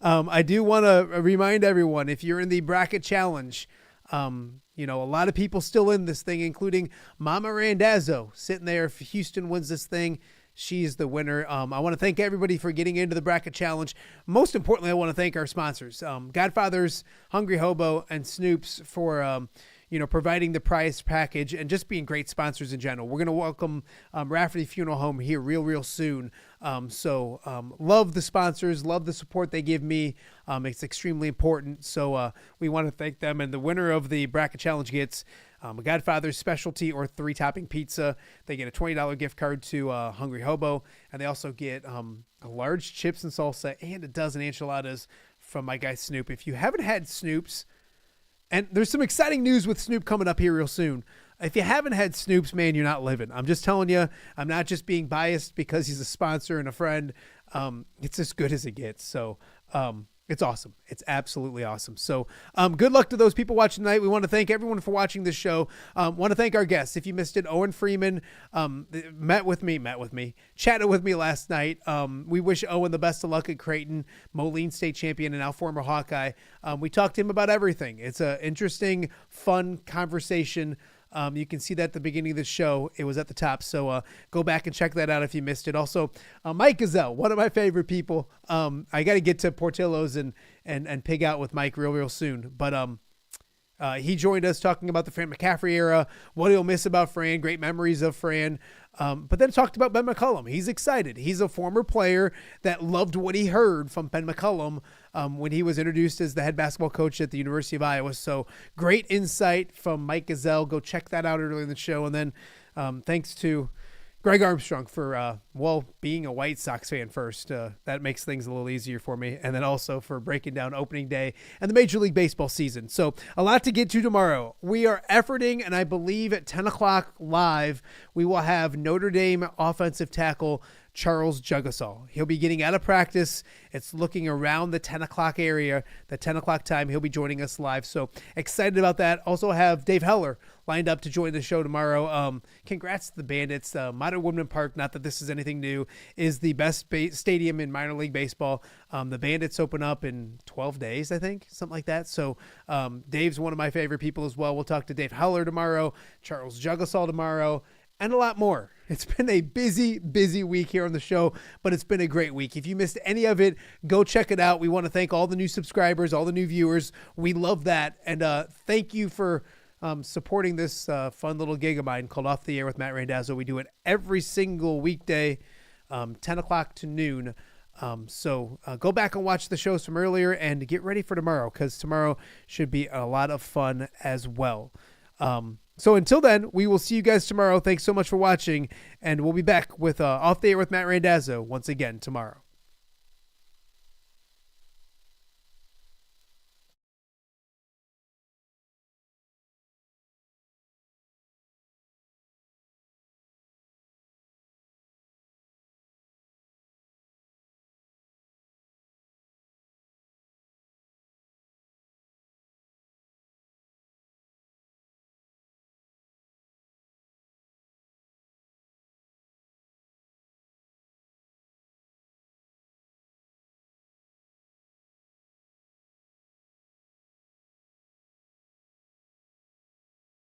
I do want to remind everyone, if you're in the bracket challenge, a lot of people still in this thing, including Mama Randazzo sitting there. If Houston wins this thing, she's the winner. I want to thank everybody for getting into the bracket challenge. Most importantly, I want to thank our sponsors, Godfathers, Hungry Hobo, and Snoops for, providing the prize package and just being great sponsors in general. We're going to welcome Rafferty Funeral Home here real soon. Love the sponsors, love the support they give me. It's extremely important. So we want to thank them. And the winner of the bracket challenge gets a Godfather's specialty or 3-topping pizza. They get a $20 gift card to Hungry Hobo. And they also get a large chips and salsa and a dozen enchiladas from my guy Snoop. If you haven't had Snoop's, and there's some exciting news with Snoop coming up here real soon. If you haven't had Snoop's, man, you're not living. I'm just telling you, I'm not just being biased because he's a sponsor and a friend. It's as good as it gets. So it's awesome. It's absolutely awesome. So good luck to those people watching tonight. We want to thank everyone for watching this show. Want to thank our guests. If you missed it, Owen Freeman chatted with me last night. We wish Owen the best of luck at Creighton, Moline State champion and now former Hawkeye. We talked to him about everything. It's an interesting, fun conversation. You can see that at the beginning of the show. It was at the top. So go back and check that out if you missed it. Also, Mike Gesell, one of my favorite people. I got to get to Portillo's and pig out with Mike real soon. But he joined us talking about the Fran McCaffery era, what he'll miss about Fran, great memories of Fran. But then talked about Ben McCollum. He's excited. He's a former player that loved what he heard from Ben McCollum when he was introduced as the head basketball coach at the University of Iowa. So great insight from Mike Gesell. Go check that out earlier in the show. And then thanks to Greg Armstrong for, being a White Sox fan first. That makes things a little easier for me. And then also for breaking down opening day and the Major League Baseball season. So a lot to get to tomorrow. We are efforting, and I believe at 10 o'clock live, we will have Notre Dame offensive tackle Charles Jugasol. He'll be getting out of practice. It's looking around the 10 o'clock area, the 10 o'clock time. He'll be joining us live. So excited about that. Also have Dave Heller lined up to join the show tomorrow. Congrats to the Bandits. Modern Woodman Park, not that this is anything new, is the best stadium in minor league baseball. The Bandits open up in 12 days, I think, something like that. So Dave's one of my favorite people as well. We'll talk to Dave Heller tomorrow, Charles Jugasol tomorrow, and a lot more. It's been a busy week here on the show, but it's been a great week. If you missed any of it, go check it out. We want to thank all the new subscribers, all the new viewers. We love that. And thank you for supporting this fun little gig of mine called Off the Air with Matt Randazzo. We do it every single weekday, 10 o'clock to noon. So go back and watch the shows from earlier and get ready for tomorrow, because tomorrow should be a lot of fun as well. So until then, we will see you guys tomorrow. Thanks so much for watching, and we'll be back with Off the Air with Matt Randazzo once again tomorrow.